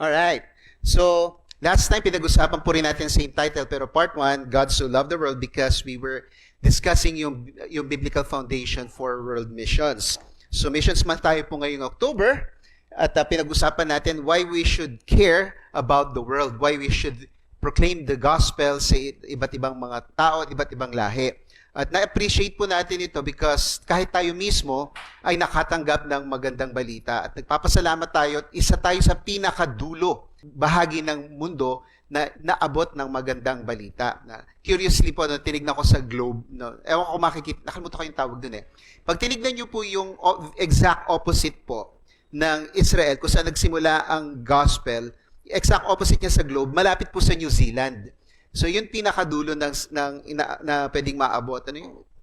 Alright. So, last time pinag-usapan po rin natin same title pero part 1, God so loved the world because we were discussing yung biblical foundation for world missions. So, Missions Month tayo po ngayong October at pinag-usapan natin why we should care about the world, why we should proclaim the gospel sa iba't ibang mga tao at iba't ibang lahi. At na-appreciate po natin ito because kahit tayo mismo ay nakatanggap ng magandang balita. At nagpapasalamat tayo at isa tayo sa pinakadulo bahagi ng mundo na naabot ng magandang balita. Curiously po, tinignan ko sa globe, ewan ko makikita, nakalimutan ko yung tawag dun eh. Pag tinignan nyo po yung exact opposite po ng Israel, kung saan nagsimula ang gospel, exact opposite niya sa globe, malapit po sa New Zealand. So, yun pinakadulo na pwedeng maabot.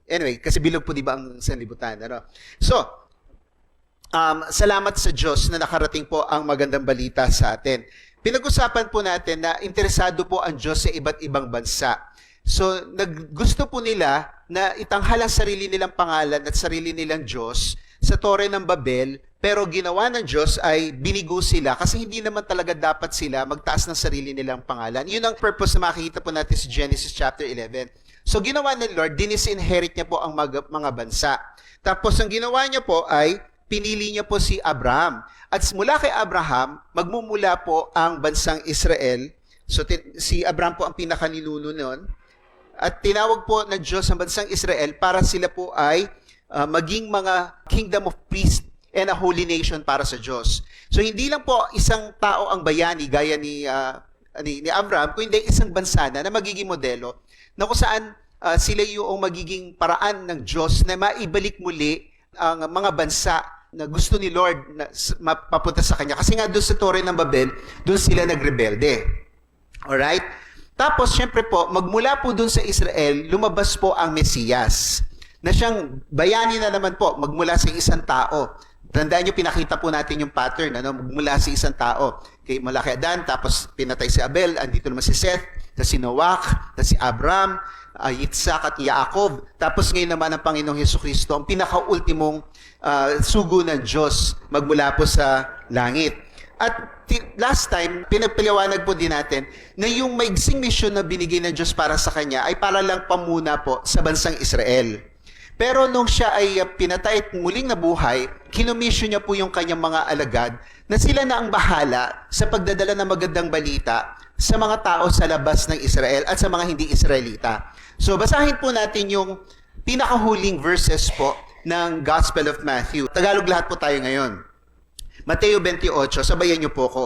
Anyway, kasi bilog po di ba ang sanlibutan. So, salamat sa Diyos na nakarating po ang magandang balita sa atin. Pinag-usapan po natin na interesado po ang Diyos sa iba't ibang bansa. So, gusto po nila na itanghal ang sarili nilang pangalan at sarili nilang Diyos sa Tore ng Babel, pero ginawa ng Diyos ay binigo sila kasi hindi naman talaga dapat sila magtaas ng sarili nilang pangalan. Yun ang purpose na makikita po natin sa Genesis chapter 11. So ginawa ng Lord, dinisinherit niya po ang mga bansa. Tapos ang ginawa niya po ay pinili niya po si Abraham. At mula kay Abraham, magmumula po ang bansang Israel. So si Abraham po ang pinakaninuno noon. At tinawag po ng Diyos ang bansang Israel para sila po ay maging mga kingdom of priests and a holy nation para sa Diyos. So hindi lang po isang tao ang bayani gaya ni Abraham, kundi isang bansa na magiging modelo na kung saan sila yung magiging paraan ng Diyos na maibalik muli ang mga bansa na gusto ni Lord na mapapunta sa Kanya. Kasi nga doon sa Tore ng Babel, doon sila nagrebelde. Alright? Tapos, syempre po, magmula po doon sa Israel, lumabas po ang Mesiyas na siyang bayani na naman po, magmula sa isang tao. Tandaan nyo, pinakita po natin yung pattern, magmula sa isang tao. Kay malaki Adan, tapos pinatay si Abel, andito naman si Seth, si Noach, si Abram, Yitzhak at Yaakov. Tapos ngayon naman ang Panginoong Hesukristo, ang pinaka-ultimong sugo ng Diyos magmula po sa langit. At last time, pinagpaliwanag po din natin na yung maigsing mission na binigay ng Diyos para sa Kanya ay para lang pamuna po sa bansang Israel. Pero nung siya ay pinatay at muling nabuhay, kinomission niya po yung kanyang mga alagad na sila na ang bahala sa pagdadala ng magandang balita sa mga tao sa labas ng Israel at sa mga hindi Israelita. So basahin po natin yung pinakahuling verses po ng Gospel of Matthew. Tagalog lahat po tayo ngayon. Mateo 28, sabayan niyo po ko.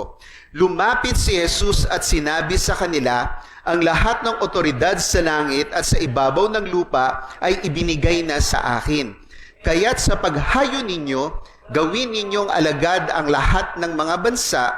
Lumapit si Jesus at sinabi sa kanila, ang lahat ng otoridad sa langit at sa ibabaw ng lupa ay ibinigay na sa akin. Kaya't sa paghayo ninyo, gawin ninyong alagad ang lahat ng mga bansa,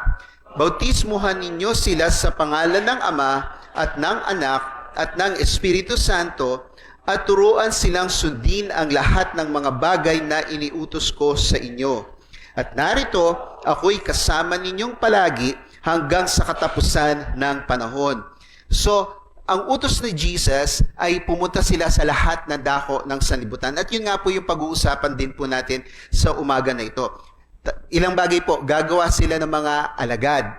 bautismuhan ninyo sila sa pangalan ng Ama at ng Anak at ng Espiritu Santo, at turuan silang sundin ang lahat ng mga bagay na iniutos ko sa inyo. At narito, ako'y kasama ninyong palagi hanggang sa katapusan ng panahon. So, ang utos ni Jesus ay pumunta sila sa lahat ng dako ng sanlibutan. At yun nga po yung pag-uusapan din po natin sa umaga na ito. Ilang bagay po, gagawa sila ng mga alagad.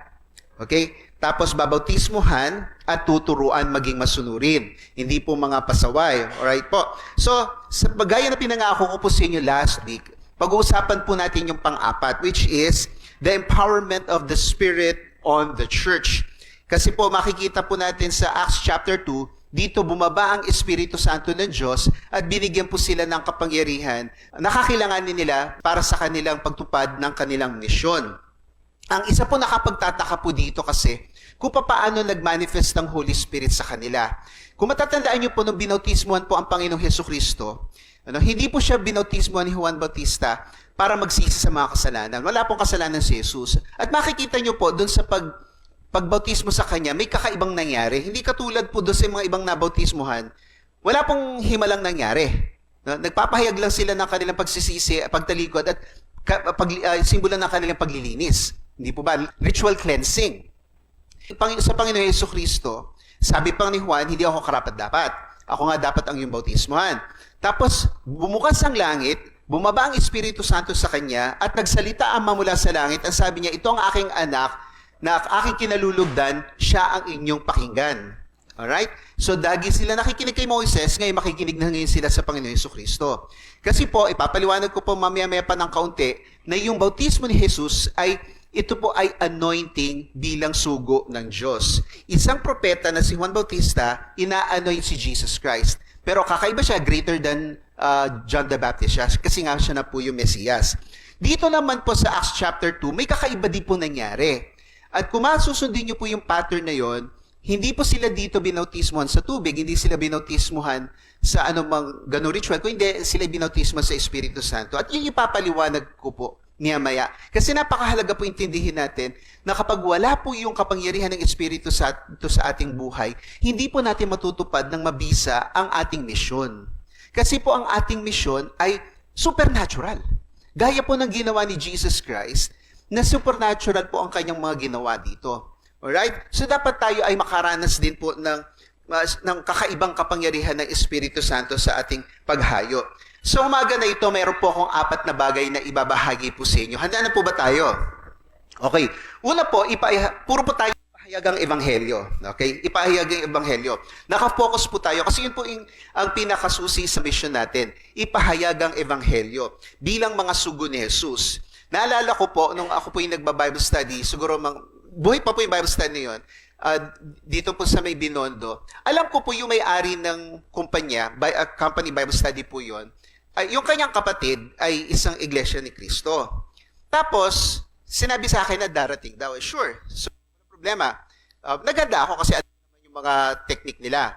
Okay? Tapos babautismuhan at tuturuan maging masunurin. Hindi po mga pasaway. Alright po? So, sa bagay na pinangako ko po sa inyo last week, pag-uusapan po natin yung pang-apat, which is the empowerment of the Spirit on the church. Kasi po makikita po natin sa Acts chapter 2, dito bumaba ang Espiritu Santo ng Diyos at binigyan po sila ng kapangyarihan na kakailanganin nila para sa kanilang pagtupad ng kanilang misyon. Ang isa po nakapagtataka po dito kasi kung paano nag-manifest ng Holy Spirit sa kanila. Kung matatandaan niyo po nung binautismuhan po ang Panginoong Hesukristo, hindi po siya binautismuhan ni Juan Bautista para magsisi sa mga kasalanan. Wala pong kasalanan si Jesus. At makikita niyo po doon sa pagbautismo sa kanya, may kakaibang nangyari. Hindi katulad po doon sa mga ibang nabautismuhan, wala pong himalang nangyari. Nagpapahayag lang sila ng kanilang pagsisisi, pagtalikod at simbolan ng kanilang paglilinis. Hindi po ba? Ritual cleansing. Sa Panginoon Hesukristo, sabi pa ni Juan, hindi ako karapat-dapat. Ako nga dapat ang iyong bautismuhan. Tapos, bumukas ang langit, bumaba ang Espiritu Santo sa kanya, at nagsalita ang mula sa langit, at sabi niya, ito ang aking anak na aking kinalulugdan, siya ang inyong pakinggan. Alright? So, dagi sila nakikinig kay Moises, ngayon makikinig na ngayon sila sa Panginoon Jesucristo. Kasi po, ipapaliwanag ko po mamaya-maya pa ng kaunti, na yung bautismo ni Jesus ay, ito po ay anointing bilang sugo ng Diyos. Isang propeta na si Juan Bautista, ina-anoint si Jesus Christ. Pero kakaiba siya, greater than John the Baptist siya, kasi nga siya na po yung Mesias. Dito naman po sa Acts chapter 2, may kakaiba din po nangyari. At kung masusundin niyo po yung pattern na yon, hindi po sila dito binautismuhan sa tubig, hindi sila binautismuhan sa anumang ganong ritual, kung hindi sila binautismuhan sa Espiritu Santo. At yun ipapaliwanag ko po niya maya. Kasi napakahalaga po intindihin natin na kapag wala po yung kapangyarihan ng Espiritu Santo sa ating buhay, hindi po natin matutupad ng mabisa ang ating misyon. Kasi po ang ating misyon ay supernatural. Gaya po ng ginawa ni Jesus Christ, na supernatural po ang kanyang mga ginawa dito. Alright? So dapat tayo ay makaranas din po ng kakaibang kapangyarihan ng Espiritu Santo sa ating paghayo. So umaga na ito, mayroon po akong 4 na bagay na ibabahagi po sa inyo. Handa na po ba tayo? Okay. Una po, puro po tayo ipahayagang ebanghelyo. Okay? Ipahayagang ebanghelyo. Nakafocus po tayo kasi yun po ang pinakasusi sa mission natin. Ipahayagang ebanghelyo bilang mga sugo ni Jesus. Naalala ko po, nung ako po yung nagba-Bible study, siguro buhay pa po yung Bible study na yun, dito po sa may Binondo, alam ko po yung may-ari ng kumpanya, company Bible study po yun, yung kanyang kapatid ay isang iglesia ni Cristo. Tapos, sinabi sa akin na darating daw. Sure. So, problema. Naganda ako kasi alam naman yung mga technique nila.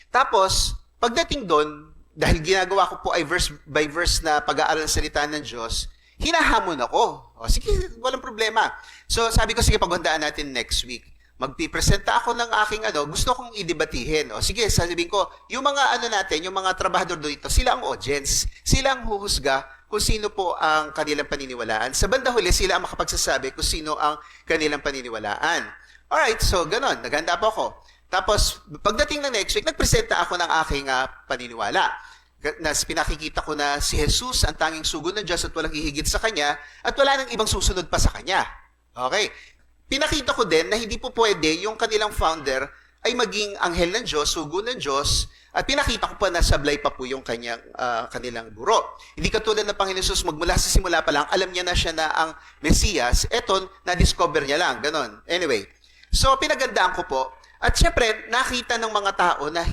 Tapos, pagdating doon, dahil ginagawa ko po ay verse by verse na pag-aaral ng salita ng Diyos, hinahamon ako. O, sige, walang problema. So, sabi ko, sige, paghandaan natin next week. Magpipresenta ako ng aking gusto kong idebatihin. O, sige, sabihin ko, yung mga natin, yung mga trabahador dito, sila ang audience. Sila ang huhusga kung sino po ang kanilang paniniwalaan. Sa banda huli, sila ang makapagsasabi kung sino ang kanilang paniniwalaan. Alright, so ganon, naghanda po ako. Tapos, pagdating ng next week, nagpresenta ako ng aking paniniwala. Na pinakikita ko na si Jesus ang tanging sugo ng Diyos at walang hihigit sa Kanya at wala nang ibang susunod pa sa Kanya. Okay. Pinakita ko din na hindi po pwede yung kanilang founder ay maging anghel ng Diyos, sugo ng Diyos, at pinakita ko pa na sablay pa po yung kanilang guro. Hindi katulad ng Panginoon Jesus, magmula sa simula pa lang, alam niya na siya na ang Mesias, eto, na-discover niya lang, ganon. Anyway, so pinagandaan ko po, at syempre, nakita ng mga tao na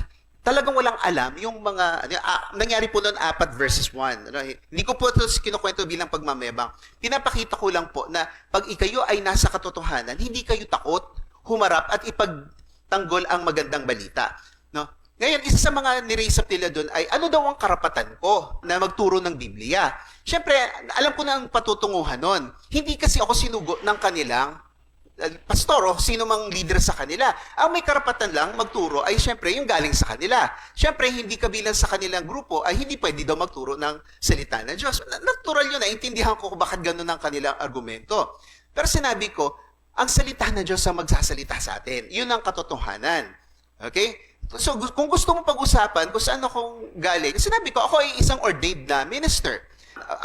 talagang walang alam yung mga, nangyari po noon 4 verses 1. Hindi ko po ito kinukwento bilang pagmamebang. Pinapakita ko lang po na pag ikayo ay nasa katotohanan, hindi kayo takot, humarap at ipagtanggol ang magandang balita. No? Ngayon, isa sa mga niraise up nila doon ay ano daw ang karapatan ko na magturo ng Biblia. Siyempre, alam ko na ang patutunguhan noon. Hindi kasi ako sinugo ng kanilang pastor o sino mang leader sa kanila. Ang may karapatan lang magturo ay syempre yung galing sa kanila. Syempre, hindi kabilang sa kanilang grupo ay hindi pwede daw magturo ng salita ng Diyos. Natural yun, naintindihan ko kung bakit gano'n ang kanilang argumento. Pero sinabi ko, ang salita ng Diyos ang magsasalita sa atin. Yun ang katotohanan. Okay? So, kung gusto mo pag-usapan kung saan akong galing, sinabi ko, ako ay isang ordained na minister.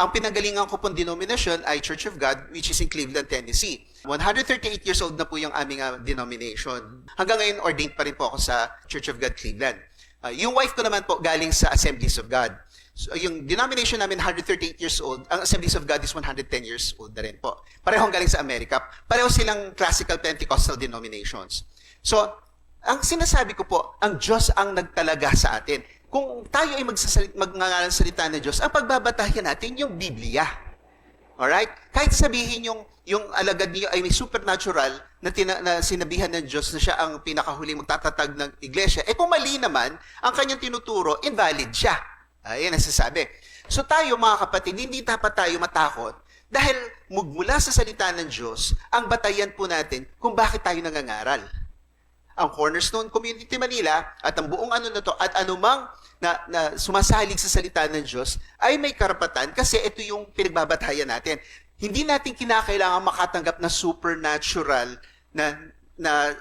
Ang pinanggalingan ko pong denomination ay Church of God, which is in Cleveland, Tennessee. 138 years old na po yung aming denomination. Hanggang ngayon, ordained pa rin po ako sa Church of God, Cleveland. Yung wife ko naman po galing sa Assemblies of God. So, yung denomination namin, 138 years old. Ang Assemblies of God is 110 years old na rin po. Parehong galing sa Amerika. Pareho silang classical Pentecostal denominations. So, ang sinasabi ko po, ang Diyos ang nagtalaga sa atin. Kung tayo ay magngangalan salita ng Diyos, ang pagbabatayan natin yung Biblia. Alright? Kahit sabihin yung alagad niyo ay may supernatural na sinabihan ng Diyos na siya ang pinakahuling magtatatag ng iglesia, kung mali naman, ang kanyang tinuturo, invalid siya. Ayan ang sasabi. So tayo mga kapatid, hindi dapat tayo matakot dahil mula sa salita ng Diyos, ang batayan po natin kung bakit tayo nangangaral. Ang Cornerstone Community Manila at ang buong na to at anumang na sumasalig sa salita ng Diyos ay may karapatan kasi ito yung pinagbabatayan natin. Hindi natin kinakailangan makatanggap na supernatural na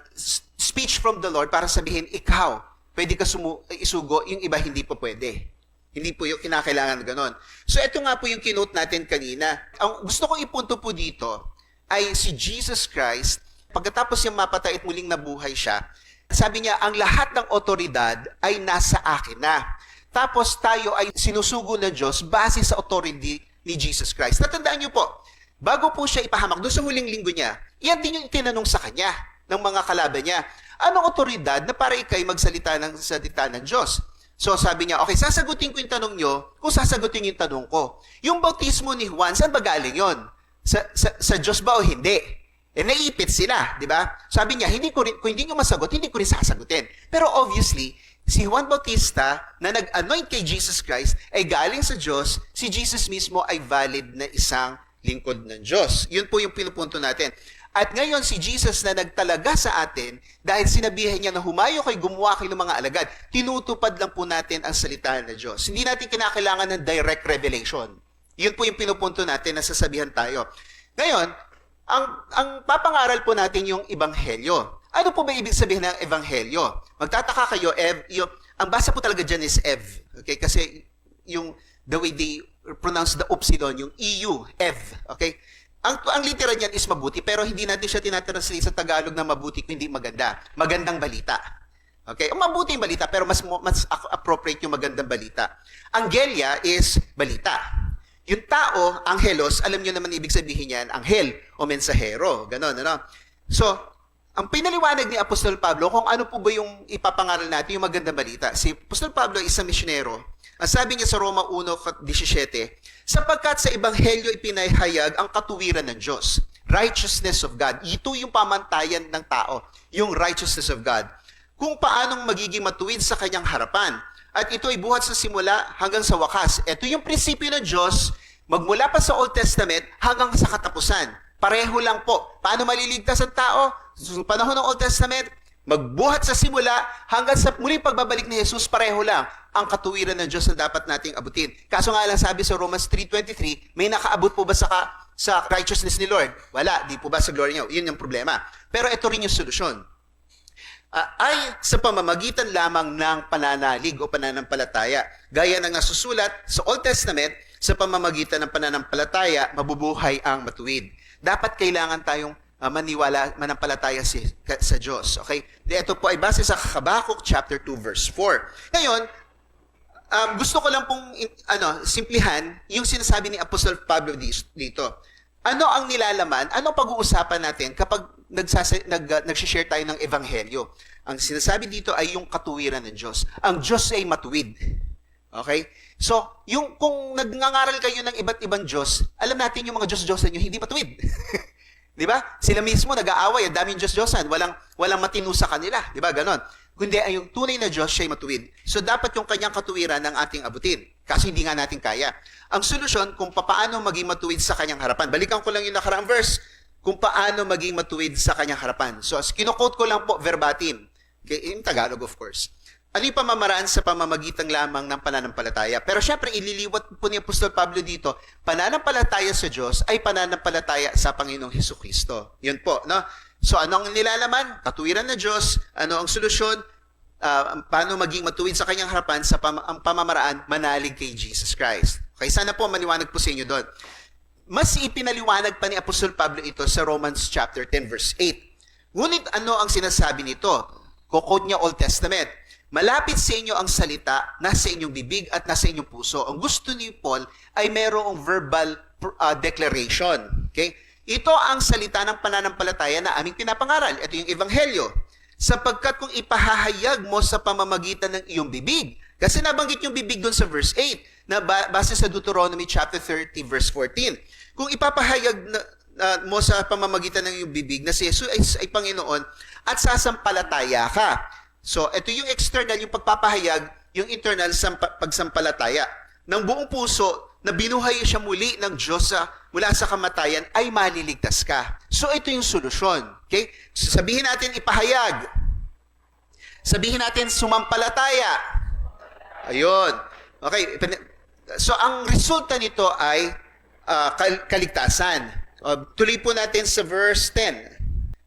speech from the Lord para sabihin, ikaw, pwede ka isugo, yung iba hindi po pwede. Hindi po yung kinakailangan ganon. So ito nga po yung kinote natin kanina. Ang gusto kong ipunto po dito, ay si Jesus Christ, pagkatapos niyang mapatay at muling nabuhay siya, sabi niya, ang lahat ng otoridad ay nasa akin na. Tapos tayo ay sinusugo ng Diyos base sa authority ni Jesus Christ. Natandaan niyo po, bago po siya ipahamak doon sa huling linggo niya, iyan din yung tinanong sa kanya ng mga kalaban niya. Anong otoridad na para ikay magsalita ng salita ng Diyos? So sabi niya, okay, sasagutin ko yung tanong niyo kung sasagutin yung tanong ko. Yung bautismo ni Juan, saan ba galing yun? Sa Diyos ba o hindi? Naipit sila, di ba? Sabi niya, kung hindi nyo masagot, hindi ko rin sasagutin. Pero obviously, si Juan Bautista na nag-anoint kay Jesus Christ ay galing sa Diyos, si Jesus mismo ay valid na isang lingkod ng Diyos. Yun po yung pinupunto natin. At ngayon, si Jesus na nagtalaga sa atin, dahil sinabihan niya na humayo kayo, gumawa kayo ng mga alagad, tinutupad lang po natin ang salita ng Diyos. Hindi natin kinakailangan ng direct revelation. Yun po yung pinupunto natin na sasabihan tayo. Ngayon, ang papangaral po natin yung ebanghelyo. Ano po ba ibig sabihin ng ebanghelyo? Magtataka kayo, ang basa po talaga dyan is ev. Okay? Kasi yung the way they pronounce the upsilon, yung EU, ev. Okay? Ang litera niyan is mabuti, pero hindi natin siya tinatranslate sa Tagalog na mabuti kung hindi maganda. Magandang balita. Okay? Mabuti yung balita, pero mas appropriate yung magandang balita. Angelia is balita. Yung tao, angelos, alam nyo naman ibig sabihin yan, anghel o mensahero. Ganon, ano? So, ang pinaliwanag ni Apostol Pablo kung ano po ba yung ipapangaral natin, yung magandang balita. Si Apostol Pablo is isang misyonero. Ang sabi niya sa Roma 1:17, sapagkat sa ebanghelyo ipinahayag ang katuwiran ng Diyos, righteousness of God. Ito yung pamantayan ng tao, yung righteousness of God. Kung paanong magiging matuwid sa kanyang harapan. At ito ay buhat sa simula hanggang sa wakas. Ito yung prinsipyo ng Diyos, magmula pa sa Old Testament hanggang sa katapusan. Pareho lang po. Paano maliligtas ang tao? Sa panahon ng Old Testament, magbuhat sa simula hanggang sa muling pagbabalik ni Jesus, pareho lang ang katuwiran ng Diyos na dapat nating abutin. Kaso nga lang sabi sa Romans 3:23, may nakaabot po ba sa righteousness ni Lord? Wala. Di po ba sa glory niya? Yun yung problema. Pero ito rin yung solusyon. Ay sa pamamagitan lamang ng pananalig o pananampalataya. Gaya ng nasusulat sa Old Testament, sa pamamagitan ng pananampalataya, mabubuhay ang matuwid. Dapat kailangan tayong manampalataya sa Diyos. Okay? Ito po ay base sa Habakuk chapter 2 verse 4. Ngayon, gusto ko lang pong simplihan yung sinasabi ni Apostol Pablo dito. Ano ang nilalaman? Ano pag-uusapan natin kapag nag-share tayo ng ebanghelyo? Ang sinasabi dito ay yung katuwiran ng Diyos. Ang Diyos ay matuwid. Okay? So, kung nagngangaral kayo ng iba't ibang Diyos, alam natin yung mga Diyos-Diyosan nyo hindi matuwid. Di ba? Sila mismo nag-aaway, ang daming Diyos-Diyosan, walang matino sa kanila. Di ba? Ganon. Kundi ay yung tunay na Diyos, siya'y matuwid. So, dapat yung kanyang katuwiran ng ating abutin. Kasi hindi nga natin kaya. Ang solusyon kung paano maging matuwid sa kanyang harapan. Balikan ko lang yung nakaraang verse. Kung paano maging matuwid sa kanyang harapan. So, kino-quote ko lang po verbatim. Okay? In Tagalog, of course. Ano yung pamamaraan sa pamamagitan lamang ng pananampalataya? Pero syempre, ililiwat po ni Apostol Pablo dito, pananampalataya sa Diyos ay pananampalataya sa Panginoong Hesukristo. Yun po, no? So, ano ang nilalaman? Katuwiran na Diyos. Ano ang solusyon? Paano maging matuwid sa kanyang harapan sa ang pamamaraan manalig kay Jesus Christ. Okay, sana po maliwanag po sa inyo doon. Mas ipinaliwanag pa ni Apostol Pablo ito sa Romans chapter 10 verse 8. Ngunit ano ang sinasabi nito? Quote niya Old Testament. Malapit sa inyo ang salita, nasa inyong bibig at nasa inyong puso. Ang gusto ni Paul ay mayroong verbal declaration. Okay? Ito ang salita ng pananampalataya na aming pinapangaral. Ito yung ebanghelyo. Sapagkat kung ipahahayag mo sa pamamagitan ng iyong bibig, kasi nabanggit yung bibig doon sa verse 8, na base sa Deuteronomy chapter 30 verse 14. Kung ipapahayag mo sa pamamagitan ng iyong bibig na si Jesus ay Panginoon at sasampalataya ka. So, ito yung external, yung pagpapahayag, yung internal pagsampalataya. Ng buong puso, na binuhay siya muli ng Diyos mula sa kamatayan, ay maliligtas ka. So, ito yung solusyon. Okay? So, sabihin natin ipahayag. Sabihin natin sumampalataya. Ayun. Okay. So, ang resulta nito ay kaligtasan. Tuloy po natin sa verse 10.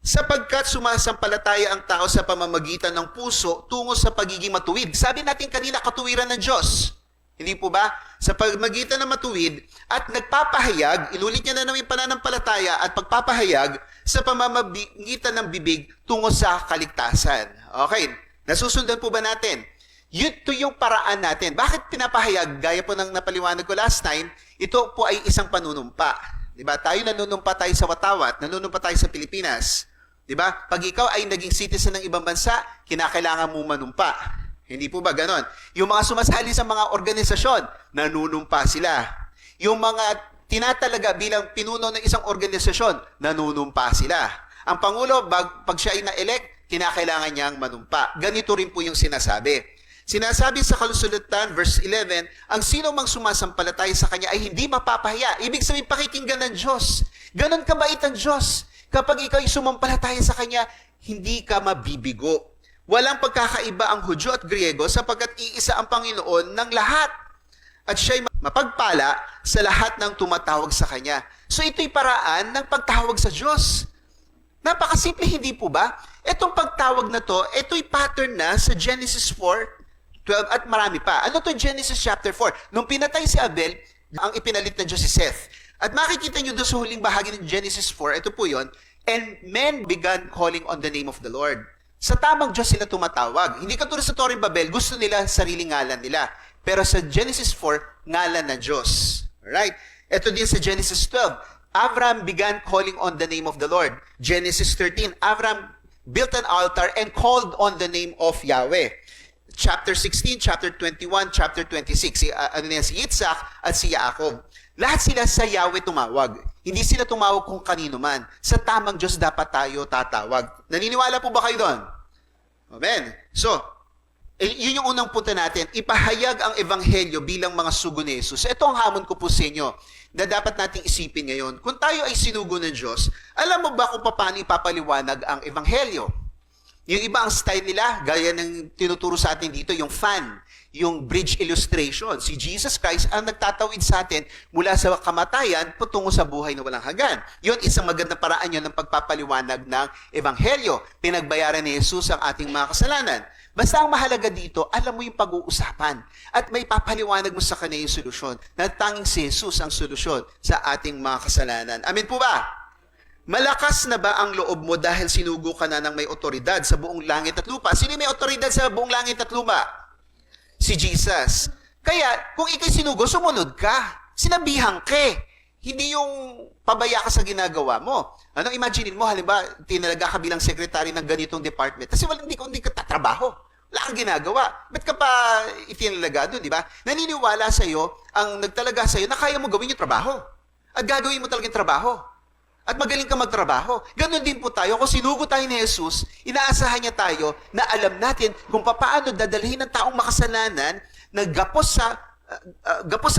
Sapagkat sumasampalataya ang tao sa pamamagitan ng puso tungo sa pagiging matuwid. Sabi natin kanina, katuwiran ng Diyos. Hindi po ba? Sa pagmagitan ng matuwid at nagpapahayag, inulit niya na naman yung pananampalataya at pagpapahayag sa pamamagitan ng bibig tungo sa kaligtasan. Okay, nasusundan po ba natin? Ito yung paraan natin. Bakit pinapahayag? Gaya po ng napaliwanag ko last time, ito po ay isang panunumpa. Diba? Tayo nanunumpa tayo sa Watawat, nanunumpa tayo sa Pilipinas. Diba? Pag ikaw ay naging citizen ng ibang bansa, kinakailangan mo manumpa. Hindi po ba ganon? Yung mga sumasali sa mga organisasyon, nanunumpa sila. Yung mga tinatalaga bilang pinuno ng isang organisasyon, nanunumpa sila. Ang Pangulo, pag siya ay na-elect, kinakailangan niyang manumpa. Ganito rin po yung sinasabi. Sinasabi sa kalusulatan, verse 11, ang sino mang sumasampalataya sa Kanya ay hindi mapapahiya. Ibig sabihin, pakikinggan ng Diyos. Ganon kabait ang Diyos. Kapag ikaw ay sumampalataya sa Kanya, hindi ka mabibigo. Walang pagkakaiba ang Hudyo at Griego sapagkat iisa ang Panginoon ng lahat. At siya'y mapagpala sa lahat ng tumatawag sa Kanya. So ito'y paraan ng pagtawag sa Diyos. Napakasimple, hindi po ba? Itong pagtawag na to, ito'y pattern na sa Genesis 4, 12 at marami pa. Ano to Genesis chapter 4? Nung pinatay si Abel, ang ipinalit ng Diyos si Seth. At makikita nyo doon sa huling bahagi ng Genesis 4, ito po yon. And men began calling on the name of the Lord. Sa tamang Diyos sila tumatawag. Hindi katulad sa Toring Babel, gusto nila sariling ngalan nila. Pero sa Genesis 4, ngalan ng Diyos. Alright? Ito din sa Genesis 12. Abraham began calling on the name of the Lord. Genesis 13, Abraham built an altar and called on the name of Yahweh. Chapter 16, chapter 21, chapter 26. Si Yitzhak at si Jacob. Lahat sila sa Yahweh tumawag. Hindi sila tumawag kung kanino man. Sa tamang Diyos dapat tayo tatawag. Naniniwala po ba kayo doon? Amen. So, yun yung unang punta natin. Ipahayag ang Ebanghelyo bilang mga sugo ni Jesus. Ito ang hamon ko po sa inyo na dapat nating isipin ngayon. Kung tayo ay sinugo ng Diyos, alam mo ba kung paano ipapaliwanag ang Ebanghelyo? Yung iba ang style nila, gaya ng tinuturo sa atin dito, yung fan, yung bridge illustration. Si Jesus Christ ang nagtatawid sa atin mula sa kamatayan patungo sa buhay na walang hanggan. Yun, isang magandang paraan yun ng pagpapaliwanag ng Ebanghelyo. Pinagbayaran ni Jesus ang ating mga kasalanan. Basta ang mahalaga dito, alam mo yung pag-uusapan at may papaliwanag mo sa kanya yung solusyon na tanging si Jesus ang solusyon sa ating mga kasalanan. Amen po ba? Malakas na ba ang loob mo dahil sinugo ka na ng may otoridad sa buong langit at lupa? Sino may otoridad sa buong langit at lupa? Si Jesus. Kaya, kung ikay sinugo, sumunod ka. Sinabihan ka. Hindi yung pabaya ka sa ginagawa mo. Ano, imaginein mo, halimbawa, tinalaga ka bilang secretary ng ganitong department. Kasi hindi ka tatrabaho. Wala kang ginagawa. Ba't ka pa itinalaga doon, di ba? Naniniwala sa'yo, ang nagtalaga sa'yo, na kaya mo gawin yung trabaho. At gagawin mo talaga yung trabaho. At magaling ka magtrabaho. Ganon din po tayo. Kung sinugo tayo ni Jesus, inaasahan niya tayo na alam natin kung paano dadalhin ng taong makasalanan na gapos sa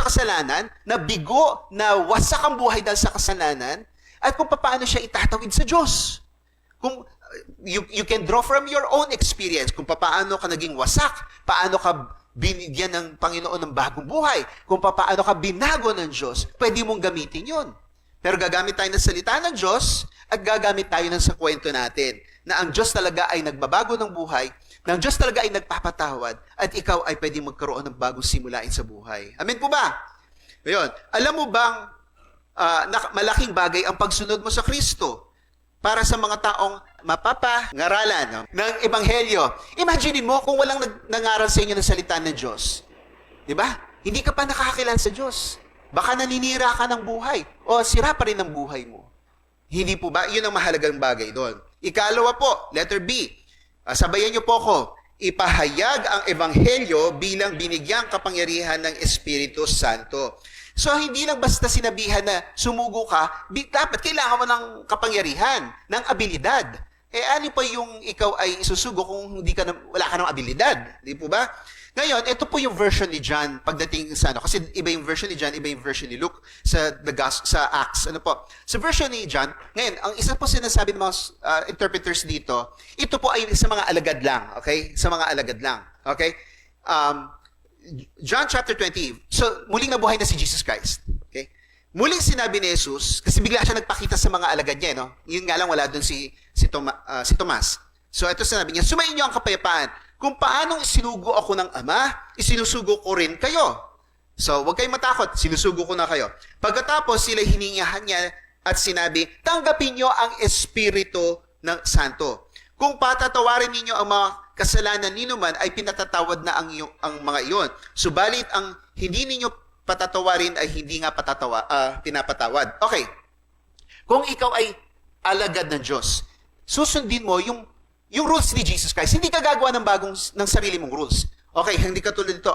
kasalanan, na bigo, na wasak ang buhay dahil sa kasalanan, at kung paano siya itatawid sa Diyos. Kung you can draw from your own experience kung paano ka naging wasak, paano ka binigyan ng Panginoon ng bagong buhay, kung paano ka binago ng Diyos, pwede mong gamitin yon. Pero gagamit tayo ng salita ng Diyos at gagamit tayo ng sa kwento natin na ang Diyos talaga ay nagbabago ng buhay, na ang Diyos talaga ay nagpapatawad at ikaw ay pwedeng magkaroon ng bagong simulain sa buhay. Amen po ba? Ngayon, alam mo bang malaking bagay ang pagsunod mo sa Kristo para sa mga taong mapapangaralan ng Ebanghelyo? Imagine mo kung walang nangaral sa inyo ng salita ng Diyos. Diba? Hindi ka pa nakakakilala sa Diyos. Baka naninira ka ng buhay o sira pa rin ang buhay mo. Hindi po ba? Yun ang mahalagang bagay doon. Ikalawa po, letter B. Sabayan niyo po ko. Ipahayag ang Ebanghelyo bilang binigyang kapangyarihan ng Espiritu Santo. So, hindi lang basta sinabihan na sumugo ka, dapat kailangan mo ng kapangyarihan, ng abilidad. Ano pa yung ikaw ay isusugo kung wala ka ng abilidad? Di po ba? Ngayon, ito po yung version ni John pagdating sa kasi iba yung version ni John, iba yung version ni Luke sa Acts. Ano po? Sa version ni John, ngayon, ang isa po sinasabi ng mga interpreters dito, ito po ay sa mga alagad lang, okay? Sa mga alagad lang, okay? John chapter 20. So, muling nabuhay na si Jesus Christ, okay? Muling sinabi ni Jesus, kasi bigla siya nagpakita sa mga alagad niya, no? Yun nga lang wala doon si Tomas. So, ito sinabi niya, sumayin niyo ang kapayapaan. Kung paanong isinugo ako ng Ama, isinusugo ko rin kayo. So, huwag kayong matakot. Sinusugo ko na kayo. Pagkatapos, sila hiningahan niya at sinabi, tanggapin niyo ang Espiritu ng Santo. Kung patatawarin ninyo ang mga kasalanan ninyo man, ay pinatatawad na ang mga iyon. Subalit, ang hindi ninyo patatawarin ay hindi nga pinapatawad. Okay. Kung ikaw ay alagad ng Diyos, susundin mo yung rules ni Jesus Christ. Hindi ka gagawa ng sarili mong rules. Okay, hindi ka tulad nito,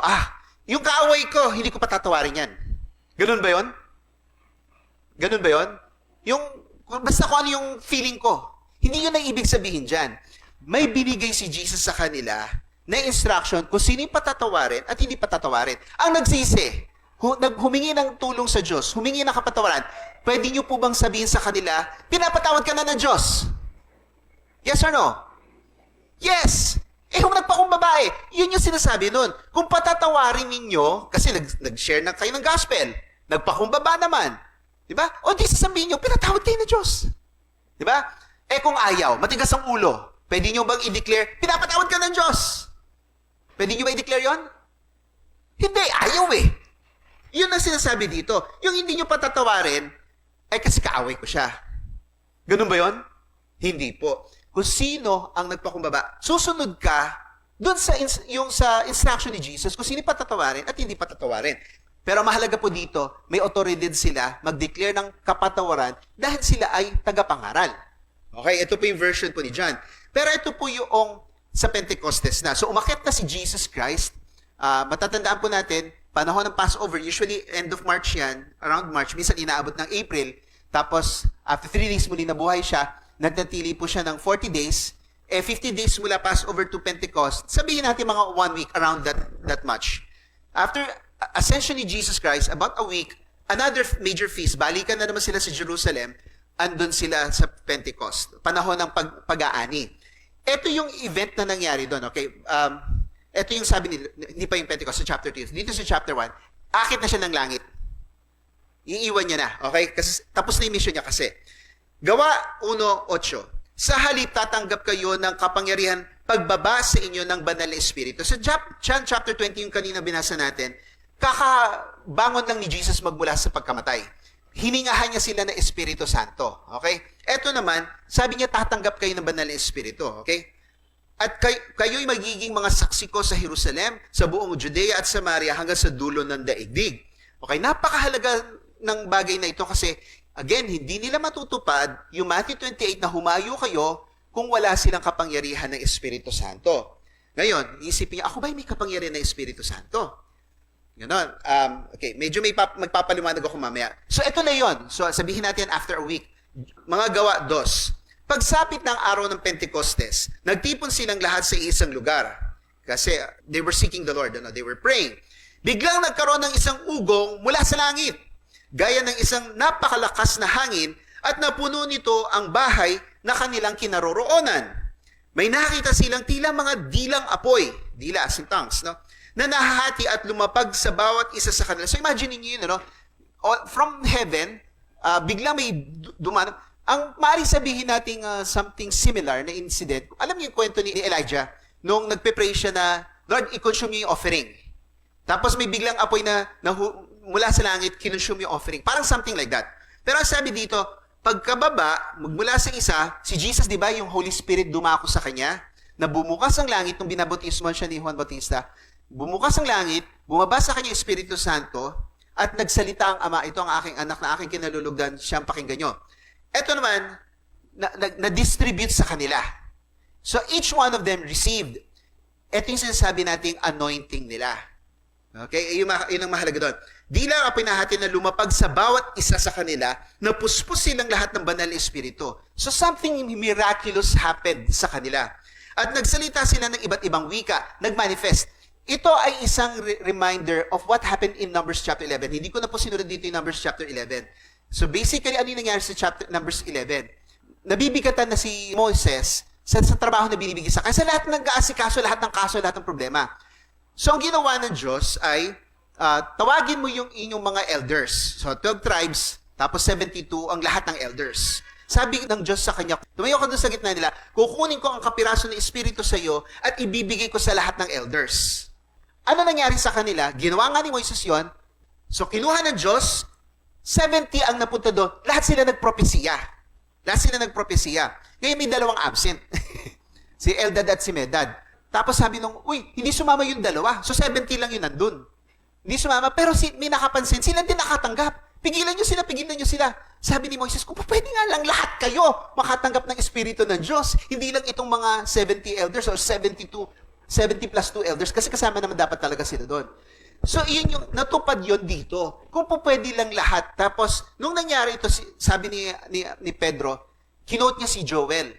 yung kaaway ko, hindi ko patatawarin yan. Ganun ba yon? Ganun ba yon? Basta kung ano yung feeling ko. Hindi yun ang ibig sabihin dyan. May binigay si Jesus sa kanila na instruction kung sino yung patatawarin at hindi patatawarin. Ang nagsisi, humingi ng tulong sa Diyos, humingi ng kapatawaran, pwede nyo po bang sabihin sa kanila, pinapatawad ka na ng Diyos? Yes or no? Yes! Kung nagpakumbaba yun yung sinasabi nun. Kung patatawarin ninyo, kasi nag-share na kayo ng gospel, nagpakumbaba naman, di ba? O di sasabihin nyo, pinatawad kayo ng Diyos. Di ba? Kung ayaw, matigas ang ulo, pwede nyo bang i-declare, pinapatawad ka ng Diyos? Pwede nyo ba i-declare yun? Hindi, ayaw Yun ang sinasabi dito. Yung hindi nyo patatawarin, kasi kaaway ko siya. Ganun ba yun? Hindi po. Kung sino ang nagpakumbaba, susunod ka doon sa instruction ni Jesus kung sino patatawarin at hindi patatawarin. Pero mahalaga po dito, may authority sila mag-declare ng kapatawaran dahil sila ay tagapangaral. Okay, ito po yung version po ni John. Pero ito po yung sa Pentecostes na. So umakyat na si Jesus Christ. Matatandaan po natin, panahon ng Passover, usually end of March yan, around March, minsan inaabot ng April. Tapos, after 3 days muli nabuhay siya, nagtatili po siya ng 40 days, 50 days mula Passover to Pentecost, sabihin natin mga 1 week, around that much. After ascension ni Jesus Christ, about a week, another major feast, balikan na naman sila sa Jerusalem, andun sila sa Pentecost, panahon ng pag-aani. Ito yung event na nangyari doon, okay? Ito yung sabi nila, hindi pa yung Pentecost, sa chapter 2. Dito sa chapter 1, akit na siya ng langit. Iiwan niya na, okay? Kasi tapos na yung mission niya kasi. Gawa 1:8. Sa halip tatanggap kayo ng kapangyarihan pagbaba sa inyo ng banal na espiritu. Sa John chapter 20 yung kanina binasa natin, kakabangon lang ni Jesus magmula sa pagkamatay. Hiningahan niya sila ng Espiritu Santo. Okay? Ito naman, sabi niya tatanggap kayo ng banal na espiritu. Okay? At kayo'y magiging mga saksi ko sa Jerusalem, sa buong Judea at Samaria hanggang sa dulo ng daigdig. Okay? Napakahalaga ng bagay na ito kasi again, hindi nila matutupad yung Matthew 28 na humayo kayo kung wala silang kapangyarihan ng Espiritu Santo. Ngayon, isipin niya, ako ba may kapangyarihan ng Espiritu Santo? Ganon. Okay, medyo magpapaliwanag ako mamaya. So, ito na yon. So, sabihin natin after a week. Mga gawa 2. Pagsapit ng araw ng Pentecostes, nagtipon silang lahat sa isang lugar. Kasi they were seeking the Lord. They were praying. Biglang nagkaroon ng isang ugong mula sa langit, gaya ng isang napakalakas na hangin at napuno nito ang bahay na kanilang kinaroroonan. May nakita silang tila mga dilang apoy, dila as in tongues, no? Na nahahati at lumapag sa bawat isa sa kanila. So imagine niyo yun, no? From heaven, biglang may dumaan. Ang maaaring sabihin nating something similar na incident, alam niyo yung kwento ni Elijah, nung nagpe-pray siya na, Lord, i-consume niyo yung offering. Tapos may biglang apoy na mula sa langit, kinonsume yung offering. Parang something like that. Pero ang sabi dito, pagkababa, magmula sa isa, si Jesus, di ba, yung Holy Spirit dumako sa kanya, na bumukas ang langit, nung binabautismo siya ni Juan Bautista, bumukas ang langit, bumaba sa kanya yung Espiritu Santo, at nagsalita ang Ama, ito ang aking anak na aking kinalulugdan, siyang pakinggan nyo. Ito naman, na-distribute sa kanila. So each one of them received. Ito yung sinasabi nating anointing nila. Okay? Yun ang mahalaga doon. Di lang ang pinahati na lumapag sa bawat isa sa kanila, na puspos silang lahat ng banal na espiritu. So something miraculous happened sa kanila. At nagsalita sila ng iba't ibang wika, nagmanifest. Ito ay isang reminder of what happened in Numbers chapter 11. Hindi ko na po sinunod dito yung Numbers chapter 11. So basically, ano yung nangyari sa Numbers 11? Nabibigatan na si Moses sa trabaho na binibigay sa kanya. Sa lahat ng kaasikaso, lahat ng kaso, lahat ng problema. So ang ginawa ng Diyos ay tawagin mo yung inyong mga elders. So 12 tribes, tapos 72 ang lahat ng elders. Sabi ng Diyos sa kanya, tumayo ka doon sa gitna nila, kukunin ko ang kapiraso ng Espiritu sa iyo at ibibigay ko sa lahat ng elders. Ano nangyari sa kanila? Ginawa nga ni Moises yon, So kinuha ng Diyos, 70 ang napunta doon. Lahat sila nagpropesiya. Lahat sila nagpropesiya. Ngayon may dalawang absent. Si Eldad at si Medad. Tapos sabi nung, uy, hindi sumama yung dalawa. So 70 lang yun nandun. Hindi sumama, pero may nakapansin, sila din nakatanggap. Pigilan nyo sila. Sabi ni Moises, kung pwede nga lang lahat kayo makatanggap ng Espiritu ng Diyos. Hindi lang itong mga 70 elders or 70 plus 2 elders kasi kasama naman dapat talaga sila doon. So, iyon yung natupad yon dito. Kung po pwede lang lahat. Tapos, nung nangyari ito, sabi ni Pedro, kinote niya si Joel.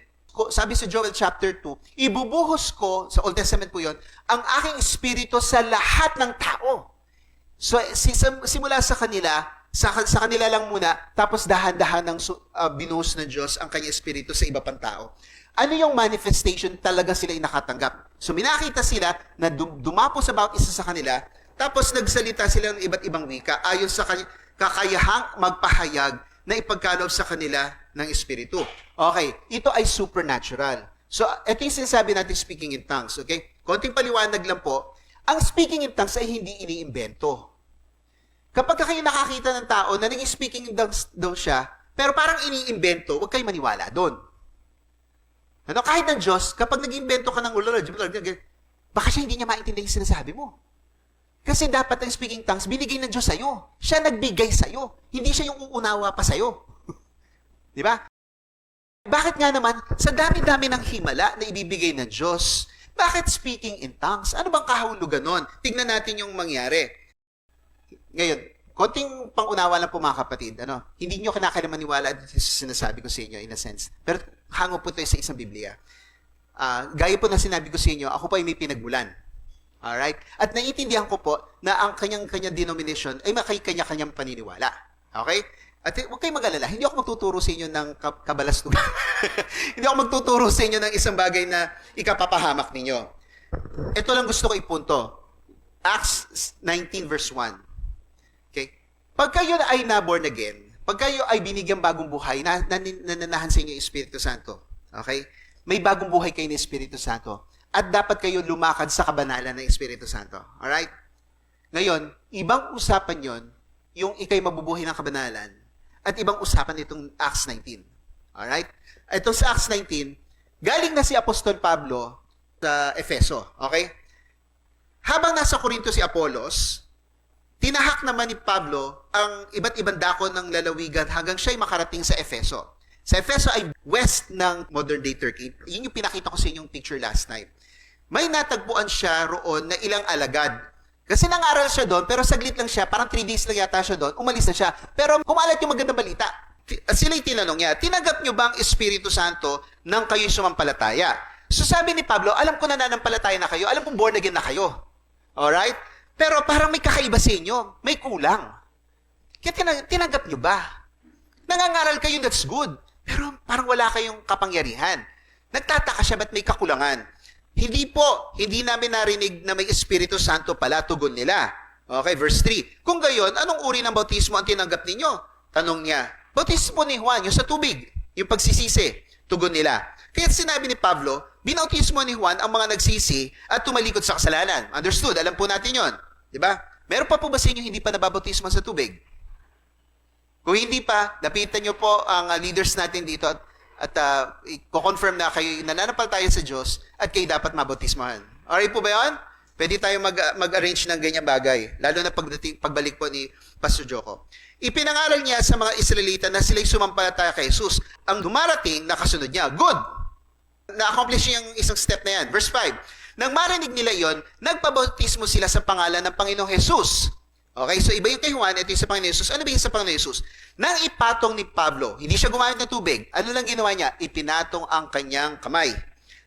Sabi sa Joel chapter 2, ibubuhos ko, sa Old Testament po yon, ang aking espiritu sa lahat ng tao. So, simula sa kanila lang muna, tapos dahan-dahan ng binuhos ng Diyos ang kanyang espiritu sa iba pang tao. Ano yung manifestation talaga sila ay nakatanggap? So, minakita sila na dumapo sa bawat isa sa kanila, tapos nagsalita sila ng iba't ibang wika ayon sa kakayahang magpahayag na ipagkaloob sa kanila ng Espiritu. Okay, ito ay supernatural. So, ito yung sinasabi natin speaking in tongues. Okay? Konting paliwanag lang po. Ang speaking in tongues ay hindi iniimbento. Kapag kayo nakakita ng tao na naging speaking in tongues daw siya, pero parang iniimbento, huwag kayo maniwala doon. Ano, kahit ng Diyos, kapag nag-imbento ka ng ulo, baka siya hindi niya maintindihan yung sinasabi mo. Kasi dapat ang speaking tongues, binigay ng Diyos sa'yo. Siya nagbigay sa'yo. Hindi siya yung uunawa pa sa'yo. Di ba? Bakit nga naman, sa dami-dami ng himala na ibibigay ng Diyos, bakit speaking in tongues? Ano bang kahulugan nun? Tignan natin yung mangyari. Ngayon, konting pangunawa lang po mga kapatid. Hindi nyo kinakailangan maniwala sa sinasabi ko sa inyo in a sense. Pero hango po ito sa isang Biblia. Gaya po na sinabi ko sa inyo, ako po ay may pinagmulan. Alright? At naiintindihan ko po na ang kanyang denomination ay makikanya-kanyang paniniwala. Okay? At huwag kayong mag-alala, hindi ako magtuturo sa inyo ng kabalastugan. Hindi ako magtuturo sa inyo ng isang bagay na ikapapahamak ninyo. Ito lang gusto ko ipunto. Acts 19 verse 1. Okay? Pag kayo ay na-born again, pag kayo ay binigyan bagong buhay, nananahan sa inyo yung Espiritu Santo. Okay? May bagong buhay kayo ng Espiritu Santo. At dapat kayo lumakad sa kabanalan ng Espiritu Santo. Alright? Ngayon, ibang usapan yon yung ikay mabubuhay ng kabanalan at ibang usapan itong Acts 19. Alright? Ito sa Acts 19, galing na si Apostol Pablo sa Efeso. Okay? Habang nasa Corinto si Apollos, tinahak naman ni Pablo ang iba't ibang dako ng lalawigan hanggang siya'y makarating sa Efeso. Sa Efeso ay west ng modern-day Turkey. Yun yung pinakita ko sa inyong picture last night. May natagpuan siya roon na ilang alagad. Kasi nangaral siya doon, pero saglit lang siya, parang 3 days lang yata siya doon, umalis na siya. Pero kumalat yung magandang balita. Sila'y tinanong niya, tinanggap niyo ba ang Espiritu Santo nang kayo'y sumampalataya? So sabi ni Pablo, alam ko na nanampalataya na kayo, alam kong born again na kayo. Alright? Pero parang may kakaiba sa inyo, may kulang. Kaya tinanggap niyo ba? Nangangaral kayo, that's good. Pero parang wala kayong kapangyarihan. Nagtataka siya, ba't may kakulangan? Hindi namin narinig na may Espiritu Santo pala, tugon nila. Okay, verse 3. Kung gayon, anong uri ng bautismo ang tinanggap ninyo? Tanong niya. Bautismo ni Juan, yung sa tubig, yung pagsisisi, tugon nila. Kaya sinabi ni Pablo, binautismo ni Juan ang mga nagsisi at tumalikod sa kasalanan. Understood? Alam po natin yon, di ba? Meron pa po ba sa inyo hindi pa nababautismo sa tubig? Kung hindi pa, lapitan nyo po ang leaders natin dito at i-confirm na kayo nananampalataya sa Diyos at kayo dapat mabautismahan. Alright po ba yun? Pwede tayo mag-arrange ng ganyang bagay, lalo na pagbalik po ni Pastor Joko. Ipinangaral niya sa mga Israelita na sila'y sumampalataya kay Jesus. Ang dumarating, nakasunod niya. Good! Na-accomplish niya yung isang step na yan. Verse 5. Nang marinig nila yon, nagpabautismo sila sa pangalan ng Panginoong Jesus. Okay, so iba yung kay Juan, ito yung sa Panginoon Jesus. Ano ba yung sa Panginoon Jesus? Nang ipatong ni Pablo, hindi siya gumamit ng tubig. Ano lang ginawa niya? Ipinatong ang kanyang kamay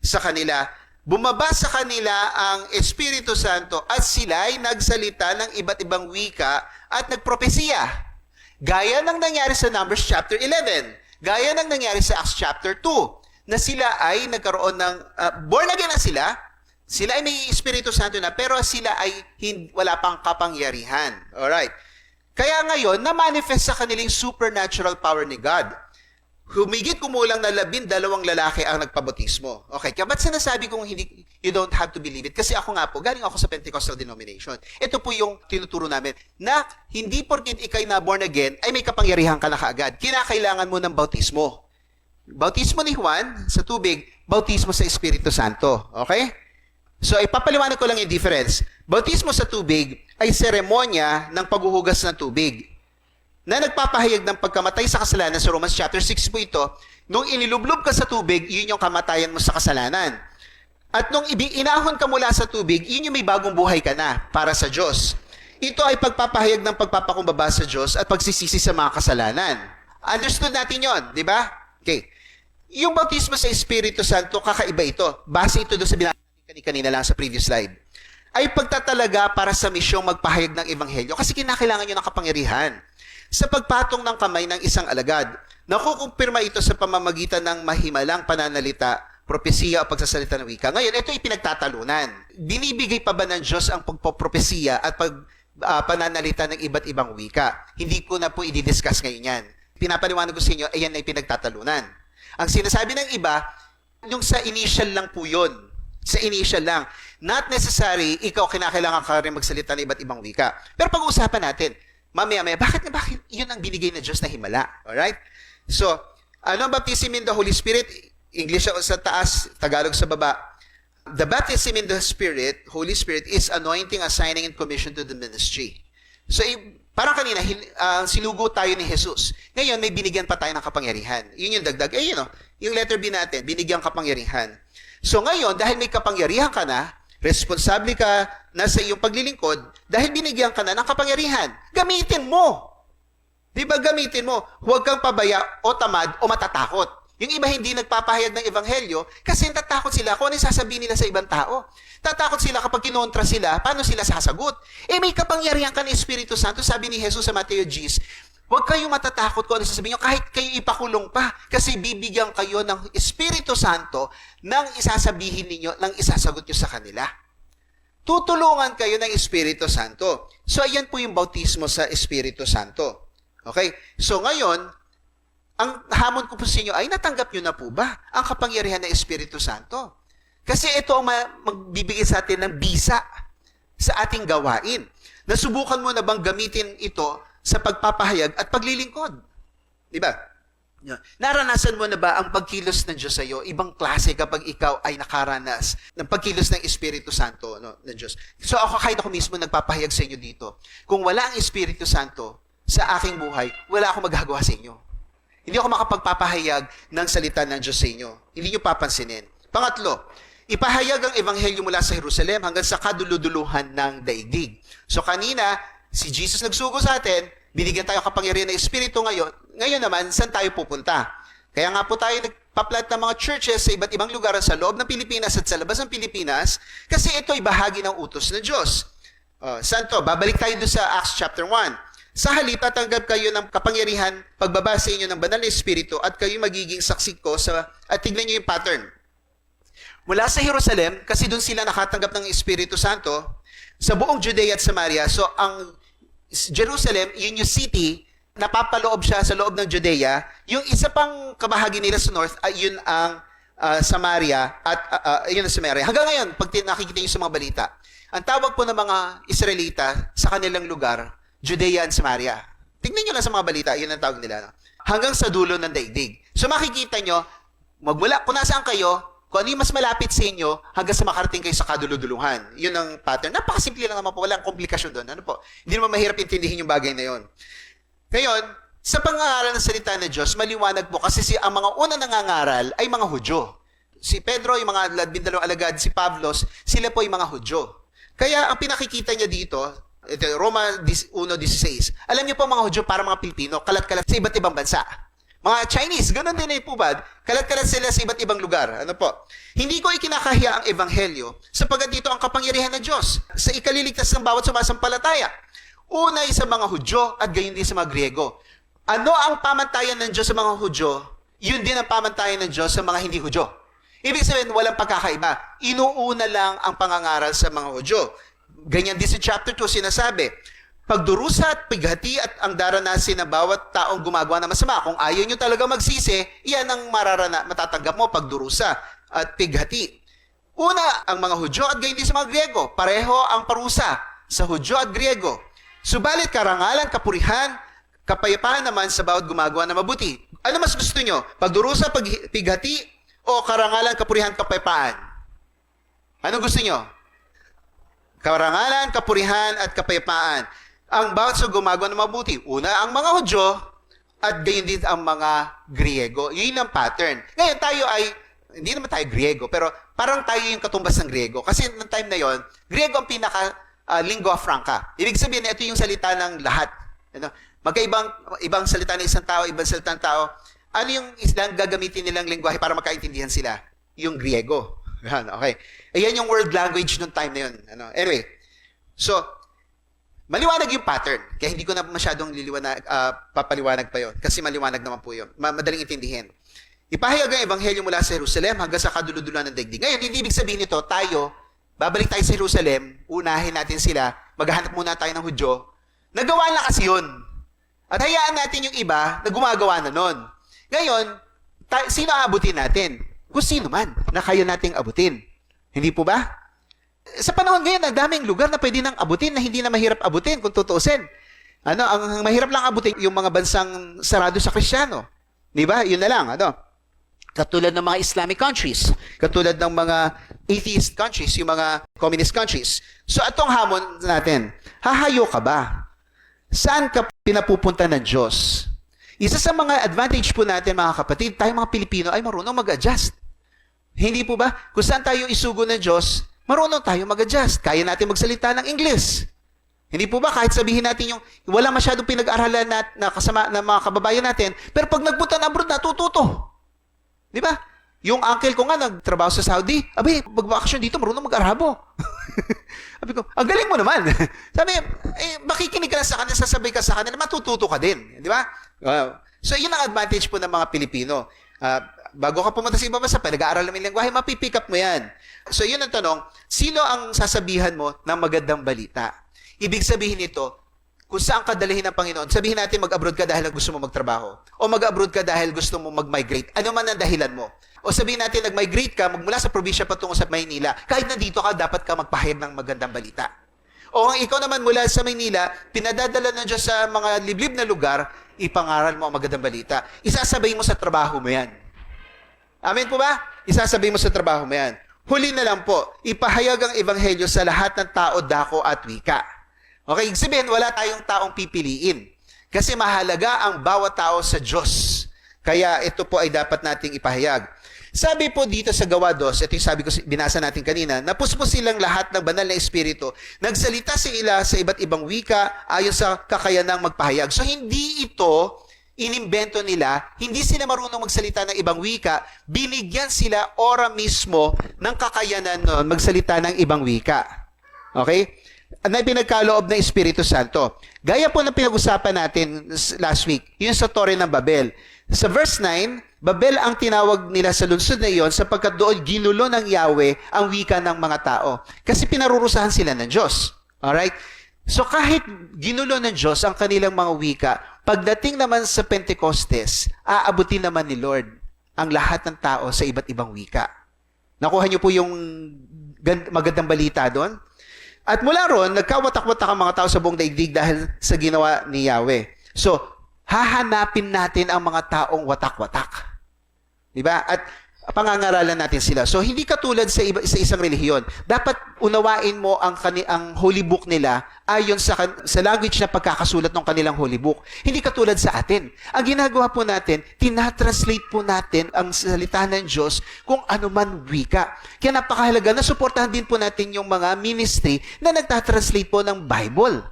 sa kanila. Bumaba sa kanila ang Espiritu Santo at sila'y nagsalita ng iba't ibang wika at nagpropesiya. Gaya ng nangyari sa Numbers chapter 11. Gaya ng nangyari sa Acts chapter 2. Na sila ay nagkaroon ng, born again na sila ay may Espiritu Santo na, pero sila ay wala pang kapangyarihan. Alright. Kaya ngayon, na-manifest sa kanilang supernatural power ni God. Humigit kumulang na 12 lalaki ang nagpabautismo. Okay, kaya ba't sinasabi kong you don't have to believe it. Kasi ako nga po, galing ako sa Pentecostal denomination. Ito po yung tinuturo namin, na hindi porket ikay na born again, ay may kapangyarihan ka na kaagad. Kinakailangan mo ng bautismo. Bautismo ni Juan sa tubig, bautismo sa Espiritu Santo. Okay? So, ipapaliwanag ko lang yung difference. Bautismo sa tubig ay seremonya ng paghuhugas ng tubig na nagpapahayag ng pagkamatay sa kasalanan. Sa Romans chapter 6 po ito, nung inilublob ka sa tubig, yun yung kamatayan mo sa kasalanan. At nung inahon ka mula sa tubig, yun yung may bagong buhay ka na para sa Diyos. Ito ay pagpapahayag ng pagpapakumbaba sa Diyos at pagsisisi sa mga kasalanan. Understood natin yon, di ba? Okay. Yung bautismo sa Espiritu Santo, kakaiba ito. Base ito doon sa binanggit kanina lang sa previous slide. Ay pagtatalaga para sa misyong magpahayag ng Ebanghelyo kasi kinakailangan nyo ng kapangyarihan. Sa pagpatong ng kamay ng isang alagad, nakukumpirma ito sa pamamagitan ng mahimalang pananalita, propesiya o pagsasalita ng wika. Ngayon, ito ay pinagtatalunan. Binibigay pa ba ng Diyos ang pagpopropesiya at pananalita ng iba't ibang wika? Hindi ko na po i-discuss ngayon yan. Pinapaliwanag ko sa inyo, ayan ay pinagtatalunan. Ang sinasabi ng iba, yung sa initial lang po yun. Sa initial lang. Not necessary, ikaw kinakailangan ka rin magsalita ng iba't ibang wika. Pero pag-uusapan natin, mamaya-maya, bakit yun ang binigay na Diyos na himala? Alright? So, ano ang baptism in the Holy Spirit? English sa taas, Tagalog sa baba. The baptism in the Spirit, Holy Spirit, is anointing, assigning, and commission to the ministry. So, parang kanina, sinugo tayo ni Jesus. Ngayon, may binigyan pa tayo ng kapangyarihan. Yun yung dagdag. Yung letter B natin, binigyan kapangyarihan. So, ngayon, dahil may kapangyarihan ka na, responsable ka na sa iyong paglilingkod, dahil binigyan ka na ng kapangyarihan, gamitin mo. Di ba gamitin mo? Huwag kang pabaya o tamad o matatakot. Yung iba hindi nagpapahayag ng Ebanghelyo kasi natatakot sila kung ano yung sasabihin nila sa ibang tao. Tatakot sila kapag kinontra sila, paano sila sasagot? May kapangyarihan ka ng Espiritu Santo, sabi ni Jesus sa Mateo 10, huwag kayong matatakot kung ano sasabihin nyo, kahit kayo ipakulong pa, kasi bibigyan kayo ng Espiritu Santo nang isasabihin ninyo, nang isasagot nyo sa kanila. Tutulungan kayo ng Espiritu Santo. So, ayan po yung bautismo sa Espiritu Santo. Okay? So, ngayon, ang hamon ko po sa inyo ay natanggap nyo na po ba ang kapangyarihan ng Espiritu Santo? Kasi ito ang magbibigay sa atin ng bisa sa ating gawain. Nasubukan mo na bang gamitin ito sa pagpapahayag at paglilingkod? Diba? Naranasan mo na ba ang pagkilos ng Diyos sa iyo? Ibang klase kapag ikaw ay nakaranas ng pagkilos ng Espiritu Santo ng Diyos. So kahit ako mismo nagpapahayag sa inyo dito, kung wala ang Espiritu Santo sa aking buhay, wala akong magagawa sa inyo. Hindi ako makapagpapahayag ng salita ng Diyos sa inyo. Hindi nyo papansinin. Pangatlo, ipahayag ang Ebanghelyo mula sa Jerusalem hanggang sa kaduluduluhan ng daigdig. So kanina, si Jesus nagsugo sa atin, binigyan tayo kapangyarihan ng Espiritu ngayon. Ngayon naman, saan tayo pupunta? Kaya nga po tayo nagpa-plant ng mga churches sa iba't ibang lugar sa loob ng Pilipinas at sa labas ng Pilipinas kasi ito ay bahagi ng utos ng Diyos. Saan to? Babalik tayo doon sa Acts chapter 1. Sa halip, tatanggap kayo ng kapangyarihan pagbaba sa inyo ng banal na Espiritu at kayo magiging saksi ko at tignan nyo yung pattern. Mula sa Jerusalem, kasi doon sila nakatanggap ng Espiritu Santo, sa buong Judea at Samaria, so ang Jerusalem, yun yung city, napapaloob siya sa loob ng Judea. Yung isa pang kabahagi nila sa north, ay yun ang Samaria at yun ang Samaria. Hanggang ngayon, pag nakikita nyo sa mga balita, ang tawag po ng mga Israelita sa kanilang lugar, Judea and Samaria. Tingnan nyo lang sa mga balita, yun ang tawag nila. No? Hanggang sa dulo ng daigdig. So makikita nyo, magmula kung nasaan kayo, kung ano yung mas malapit sa inyo, hanggang sa makarating kayo sa kaduluduluhan. Yun ang pattern. Napakasimple lang naman po. Walang komplikasyon doon. Ano po? Hindi naman mahirap intindihin yung bagay na yun. Ngayon, sa pangangaral ng salita ng Diyos, maliwanag po kasi ang mga unang nangangaral ay mga Hudyo. Si Pedro, yung mga 12 alagad, si Pablos, sila po yung mga Hudyo. Kaya ang pinakikita niya dito, ito, Roma 1:16, alam niyo po mga Hudyo para mga Pilipino, kalat-kalat sa iba't ibang bansa. Mga Chinese, ganun din po ba? Kalat-kalat sila sa iba't ibang lugar. Ano po? Hindi ko ikinakahiya ang Ebanghelyo sapagkat dito ang kapangyarihan ng Diyos sa ikaliligtas ng bawat sumasampalataya. Unay sa mga Hudyo at gayon din sa mga Griego. Ano ang pamantayan ng Diyos sa mga Hudyo? Yun din ang pamantayan ng Diyos sa mga hindi Hudyo. Ibig sabihin, walang pagkakaiba. Inuuna lang ang pangangaral sa mga Hudyo. Ganyan din sa chapter 2 sinasabi, pagdurusa at pighati at ang daranasin ng bawat taong gumagawa ng masama. Kung ayaw nyo talaga magsisi, yan ang matatanggap mo, pagdurusa at pighati. Una, ang mga Hudyo at gayon din sa mga Griego. Pareho ang parusa sa Hudyo at Griego. Subalit karangalan, kapurihan, kapayapaan naman sa bawat gumagawa na mabuti. Ano mas gusto nyo? Pagdurusa, pighati, o karangalan, kapurihan, kapayapaan? Ano gusto nyo? Karangalan, kapurihan, at kapayapaan. Ang bawat sa gumagawa na mabuti. Una, ang mga Hudyo, at gayon din ang mga Griego. Yun ang pattern. Ngayon, tayo ay, hindi naman tayo Griego, pero parang tayo yung katumbas ng Griego. Kasi noong time na yon, Griego ang pinaka lingua franca. Ibig sabihin, ito yung salita ng lahat. Ano? Ibang salita ng isang tao, ibang salita ng tao. Ano yung islang gagamitin nilang lingwahe para magkaintindihan sila? Yung Griego. Yan, okay. Ayan yung world language noong time na yun. Ano? Anyway, so, maliwanag yung pattern. Kaya hindi ko na masyadong papaliwanag pa yun. Kasi maliwanag naman po yun. Madaling intindihin. Ipahayag ang ebanghelyo mula sa Jerusalem hanggang sa kaduluduluan ng daigdig. Ngayon, hindi ibig sabihin nito, babalik tayo sa Jerusalem, unahin natin sila, maghahanap muna tayo ng Hudyo. Nagawa na kasi yun. At hayaan natin yung iba na gumagawa na nun. Ngayon, sino aabutin natin? Kung sino man na kaya nating abutin. Hindi po ba? Sa panahon ngayon, ang daming lugar na pwede nang abutin na hindi na mahirap abutin kung tutuusin. Ang mahirap lang abutin yung mga bansang sarado sa Kristiyano. Di ba? Yun na lang. Katulad ng mga Islamic countries, katulad ng mga atheist countries, yung mga communist countries. So, atong hamon natin, hahayo ka ba? Saan ka pinapupunta ng Diyos? Isa sa mga advantage po natin, mga kapatid, tayo mga Pilipino ay marunong mag-adjust. Hindi po ba? Kung saan tayo isugo ng Diyos, marunong tayo mag-adjust. Kaya natin magsalita ng English. Hindi po ba? Kahit sabihin natin yung wala masyadong pinag-aralan na kasama ng mga kababayan natin, pero pag nagpunta na abroad, natututo. Di ba? Yung uncle ko nga nagtrabaho sa Saudi, magbakasyon dito, marunong mag-Arabo. Sabi ko, ang galing mo naman. Sabi, makikinig ka na sa kanila, sasabay ka sa kanila, matututo ka din. Di ba? So, yun ang advantage po ng mga Pilipino. Bago ka pumunta sa ibang bansa, nag-aaral namin lengguwahe, mapipick up mo yan. So, yun ang tanong, sino ang sasabihan mo ng magandang balita? Ibig sabihin nito, kung saan ka dalhin ng Panginoon, sabihin natin mag-abroad ka dahil gusto mo magtrabaho. O mag-abroad ka dahil gusto mo mag-migrate. Ano man ang dahilan mo. O sabihin natin nag-migrate ka, magmula sa probinsya patungo sa Maynila. Kahit nandito ka, dapat ka magpahayag ng magandang balita. O ang ikaw naman mula sa Maynila, pinadadala na Diyos sa mga liblib na lugar, ipangaral mo ang magandang balita. Isasabay mo sa trabaho mo yan. Amen po ba? Isasabay mo sa trabaho mo yan. Huli na lang po, ipahayag ang ebanghelyo sa lahat ng tao, dako at wika. Okay, sabihin, wala tayong taong pipiliin. Kasi mahalaga ang bawat tao sa Diyos. Kaya ito po ay dapat nating ipahayag. Sabi po dito sa Gawa 2, ito yung sabi ko, binasa natin kanina, napuspos silang lahat ng banal na espiritu, nagsalita sila sa iba't ibang wika ayon sa kakayanang magpahayag. So hindi ito inimbento nila, hindi sila marunong magsalita ng ibang wika, binigyan sila ora mismo ng kakayanan nun magsalita ng ibang wika. Okay? Na pinagkaloob ng Espiritu Santo. Gaya po ng pinag-usapan natin last week, yun sa Torre ng Babel. Sa verse 9, Babel ang tinawag nila sa lungsod na iyon sapagkat doon ginulo ng Yahweh ang wika ng mga tao. Kasi pinarurusahan sila ng Diyos. Alright? So kahit ginulo ng Diyos ang kanilang mga wika, pagdating naman sa Pentecostes, aabutin naman ni Lord ang lahat ng tao sa iba't ibang wika. Nakuha niyo po yung magandang balita doon? At mula ron, nagkawatak-watak ang mga tao sa buong daigdig dahil sa ginawa ni Yahweh. So, hahanapin natin ang mga taong watak-watak. Diba? At pangangaralan natin sila. So, hindi katulad sa isang relihiyon. Dapat unawain mo ang holy book nila ayon sa language na pagkakasulat ng kanilang holy book. Hindi katulad sa atin. Ang ginagawa po natin, tinatranslate po natin ang salita ng Diyos kung ano man wika. Kaya napakahalaga na suportahan din po natin yung mga ministry na nagtatranslate po ng Bible.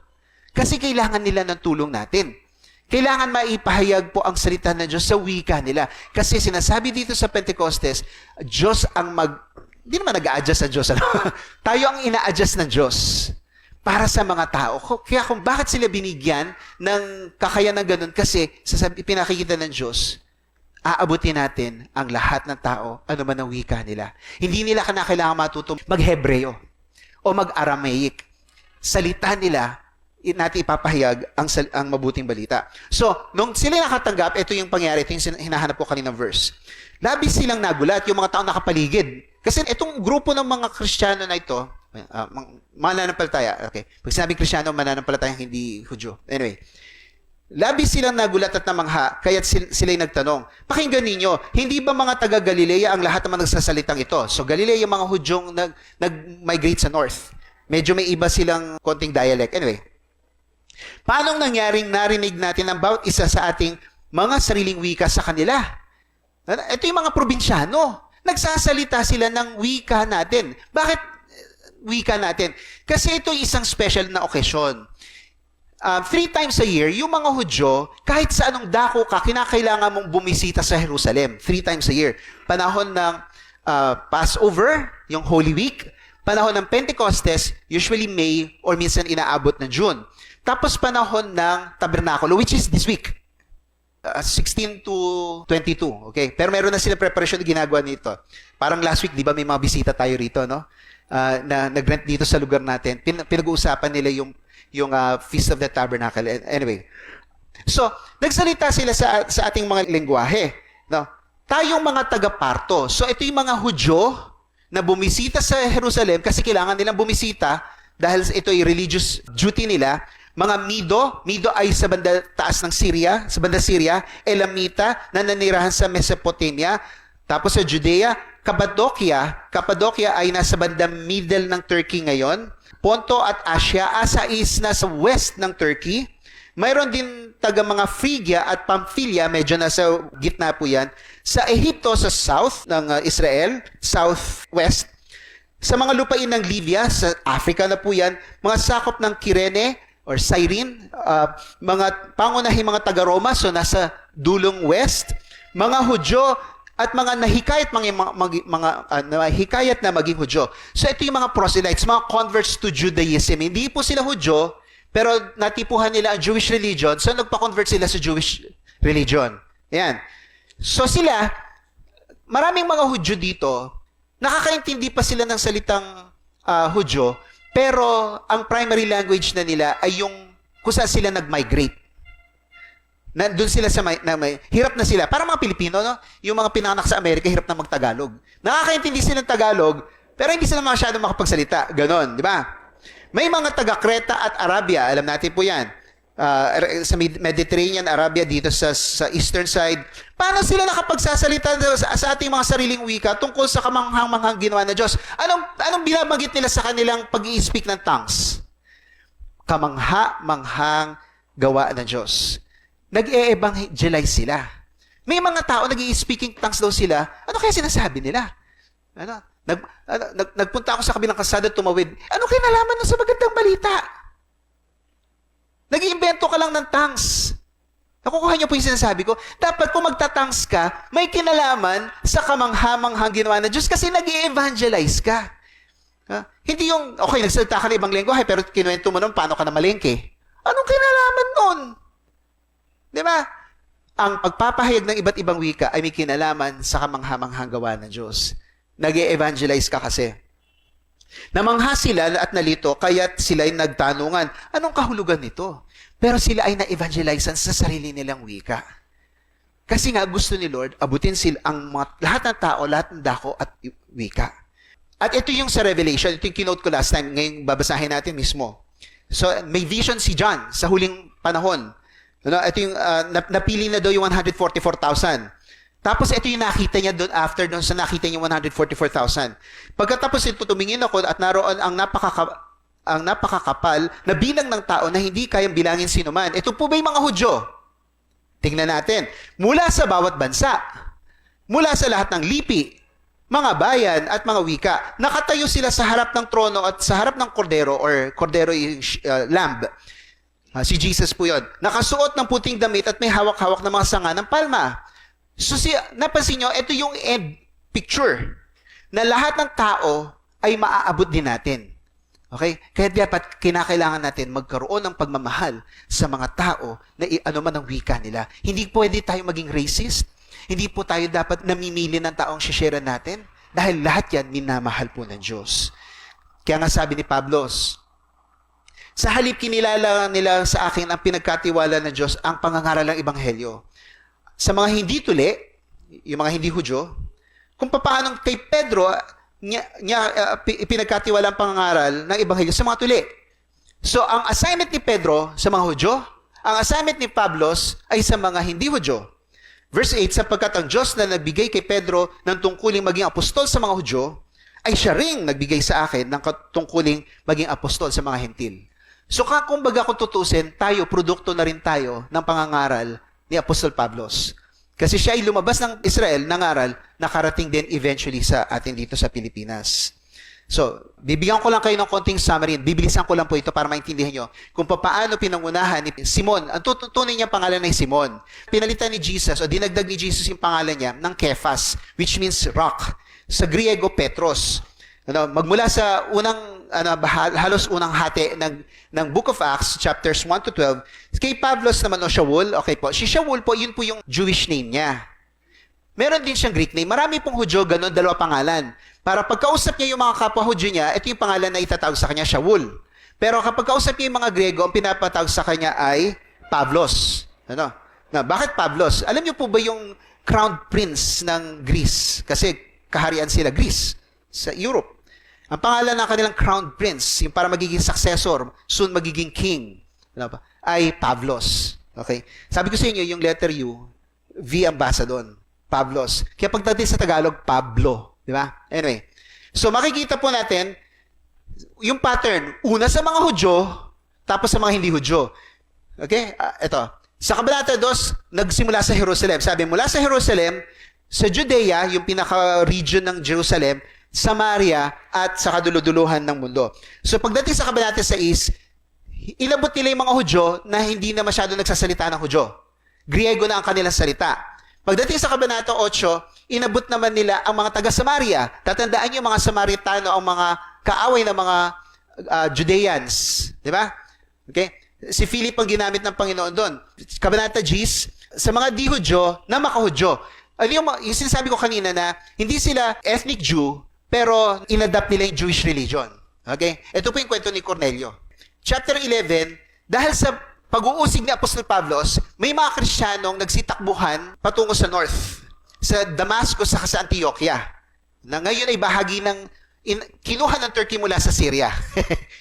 Kasi kailangan nila ng tulong natin. Kailangan maipahayag po ang salita ng Diyos sa wika nila. Kasi sinasabi dito sa Pentecostes, Diyos ang hindi naman nag-a-adjust sa Diyos. Tayo ang ina-adjust ng Diyos para sa mga tao. Kaya kung bakit sila binigyan ng kakayanan ganun, kasi pinakikita ng Diyos, aabutin natin ang lahat ng tao, ano man ang wika nila. Hindi nila kailangan matutong mag-Hebreo o mag-Aramaic. Salita nila, natin ipapahayag ang mabuting balita. So, nung sila nakatanggap, ito yung pangyari, ito yung hinahanap ko kaninang verse. Labis silang nagulat, yung mga taong nakapaligid. Kasi itong grupo ng mga Kristiyano na ito, mananampalataya, okay. Pag sinabing Kristiyano, mananampalataya hindi Hudyo. Anyway, labis silang nagulat at namangha, kaya't sila'y nagtanong, pakinggan ninyo, hindi ba mga taga Galilea ang lahat ng mga nagsasalitang ito? So Galilea yung mga Hudyong nag-migrate sa north. Medyo may iba silang konting dialect. Anyway, paanong nangyaring narinig natin ang bawat isa sa ating mga sariling wika sa kanila? Ito yung mga probinsyano. Nagsasalita sila ng wika natin. Bakit wika natin? Kasi ito yung isang special na okasyon. 3 times a year, yung mga Hudyo, kahit sa anong dako ka, kinakailangan mong bumisita sa Jerusalem. 3 times a year. Panahon ng Passover, yung Holy Week. Panahon ng Pentecostes, usually May or minsan inaabot na June. Tapos panahon ng Tabernakulo, which is this week. 16 to 22, okay? Pero meron na sila preparation na ginagawa nito. Parang last week, di ba, may mga bisita tayo rito, no? Na nag-rent dito sa lugar natin. Pinag-uusapan nila yung Feast of the Tabernacle. Anyway. So, nagsalita sila sa ating mga lengguwahe, no? Tayong mga taga-parto. So, ito yung mga Hudyo na bumisita sa Jerusalem kasi kailangan nilang bumisita dahil ito ay religious duty nila. Mga Mido ay sa banda taas ng Syria, sa banda Syria, Elamita na nanirahan sa Mesopotamia, tapos sa Judea, Cappadocia ay nasa banda middle ng Turkey ngayon, Ponto at Asia, Asa is nasa west ng Turkey, mayroon din taga mga Phrygia at Pamphylia, medyo nasa gitna po yan, sa Ehipto sa south ng Israel, southwest, sa mga lupain ng Libya, sa Africa na po yan, mga sakop ng Kyrene, or Cyrene, mga pangunahing mga taga-Roma, so nasa dulong west, mga Hudyo at mga nahikayat nahikayat na maging Hudyo. So ito yung mga proselytes, mga converts to Judaism. Hindi po sila Hudyo, pero natipuhan nila ang Jewish religion, so nagpa-convert sila sa Jewish religion. Ayan. So sila, maraming mga Hudyo dito, nakakaintindi pa sila ng salitang Hudyo, pero ang primary language na nila ay yung kung saan sila nag-migrate. Doon sila hirap na sila. Para mga Pilipino, no? Yung mga pinanganak sa Amerika, hirap na mag-Tagalog. Nakakaintindi sila ng Tagalog, pero hindi sila masyadong makapagsalita. Ganon, di ba? May mga taga-Creta at Arabia, alam natin po yan. Sa Mediterranean, Arabia, dito sa eastern side. Paano sila nakapagsasalita sa ating mga sariling wika tungkol sa kamanghang-manghang ginawa na Diyos? Anong binabanggit nila sa kanilang pag-i-speak ng tongues? Kamangha-manghang gawa ng Diyos. Nag-e-evangelize sila. May mga tao nag-i-speaking tongues daw sila. Ano kaya sinasabi nila? Nagpunta ako sa kabilang kalsada, tumawid. Ano kaya nalaman nun sa magandang balita? Nag-iimbento ka lang ng tongues. Nakukuha niyo po yung sinasabi ko. Dapat kung magtatangs ka, may kinalaman sa kamangha-manghang ginawa ng Diyos kasi nag-i-evangelize ka. Hindi yung, okay, nagsalita ka ng ibang lengguwahe, pero kinuwento mo nun, paano ka na malengke? Anong kinalaman nun? Di ba? Ang pagpapahayag ng iba't ibang wika ay may kinalaman sa kamangha-manghang gawa ng Diyos. Nag-i-evangelize ka kasi. Namangha sila at nalito, kaya't sila'y nagtanungan, anong kahulugan nito? Pero sila ay na-evangelizean sa sarili nilang wika. Kasi nga gusto ni Lord, abutin sila lahat ng tao, lahat ng dako at wika. At ito yung sa Revelation, ito yung kinote ko last time, ngayong babasahin natin mismo. So, may vision si John sa huling panahon. Ito yung napili na daw yung 144,000. Tapos ito yung nakita niya doon after doon sa nakita niya 144,000. Pagkatapos ito tumingin ako at naroon ang napakakapal na bilang ng tao na hindi kayang bilangin sino man. Ito po ba yung mga Hudyo? Tingnan natin. Mula sa bawat bansa, mula sa lahat ng lipi, mga bayan at mga wika, nakatayo sila sa harap ng trono at sa harap ng kordero or kordero yung lamb. Si Jesus po yun. Nakasuot ng puting damit at may hawak-hawak na mga sanga ng palma. So napansin nyo, ito yung end picture na lahat ng tao ay maaabot din natin. Okay? Kaya dapat kinakailangan natin magkaroon ng pagmamahal sa mga tao na ano man ang wika nila. Hindi pwede tayo maging racist. Hindi po tayo dapat namimili ng taong shishare natin dahil lahat yan minamahal po ng Diyos. Kaya nga sabi ni Pablo, sa halip kinilala nila sa akin ang pinagkatiwala ng Diyos ang pangangaral ng Ebanghelyo. Sa mga hindi tuli, yung mga hindi Hudyo, kung paano kay Pedro, ipinagkatiwalang pangangaral ng Ebanghelyo sa mga tuli. So, ang assignment ni Pedro sa mga Hudyo, ang assignment ni Pablos ay sa mga hindi Hudyo. Verse 8, sapagkat ang Diyos na nagbigay kay Pedro ng tungkuling maging apostol sa mga Hudyo, ay siya ring nagbigay sa akin ng tungkuling maging apostol sa mga Hentil. So, kumbaga kung tutusin, tayo, produkto na rin tayo ng pangangaral ni Apostol Pablos. Kasi siya ay lumabas ng Israel, nangaral, nakarating din eventually sa atin dito sa Pilipinas. So, bibigyan ko lang kayo ng konting summary. Bibilisan ko lang po ito para maintindihan nyo kung paano pinangunahan ni Simon. Ang tunay niya pangalan ay Simon. Pinalitan ni Jesus o dinagdag ni Jesus yung pangalan niya ng Kephas, which means rock. Sa Griego, Petros. Magmula sa halos unang hati ng Book of Acts, chapters 1 to 12, kay Pablos naman o Shaul, okay po, si Shaul po, yun po yung Jewish name niya. Meron din siyang Greek name. Marami pong Hudyo, ganun, dalawa pangalan. Para pagkausap niya yung mga kapwa Hudyo niya, ito yung pangalan na itatawag sa kanya, Shaul. Pero kapag kausap niya yung mga Griego, ang pinapatawag sa kanya ay Pavlos. Bakit Pavlos? Alam niyo po ba yung crown prince ng Greece? Kasi kaharian sila Greece sa Europe. Ang pangalan ng kanilang crown prince, yung para magiging successor, soon magiging king, ay Pavlos. Okay? Sabi ko sa inyo, yung letter U, V ang basa doon. Pavlos. Kaya pagdating sa Tagalog, Pablo. Di ba? Anyway. So makikita po natin, yung pattern, una sa mga Hudyo, tapos sa mga hindi Hudyo. Okay? Ito. Sa Kabanata 2, nagsimula sa Jerusalem. Sabi, mula sa Jerusalem, sa Judea, yung pinaka-region ng Jerusalem, Samaria, at sa kaduluduluhan ng mundo. So pagdating sa Kabanata 6, inabot nila yung mga Hudyo na hindi na masyado nagsasalita ng Hudyo. Griego na ang kanilang salita. Pagdating sa Kabanata 8, inabot naman nila ang mga taga-Samaria. Tatandaan niyo mga Samaritano, ang mga kaaway ng mga Judeans. Di ba? Okay? Si Philip ang ginamit ng Panginoon doon. Kabanata 10, sa mga di-Hudyo na maka-Hudyo. Yung sinasabi ko kanina na hindi sila ethnic Jew, pero inadapt nila yung Jewish religion. Okay? Ito po yung kwento ni Cornelio. Chapter 11, dahil sa pag-uusig ni Apostol Pablos, may mga Kristiyanong nagsitakbuhan patungo sa north, sa Damascus sa Antioquia, na ngayon ay bahagi ng kinuha ng Turkey mula sa Syria,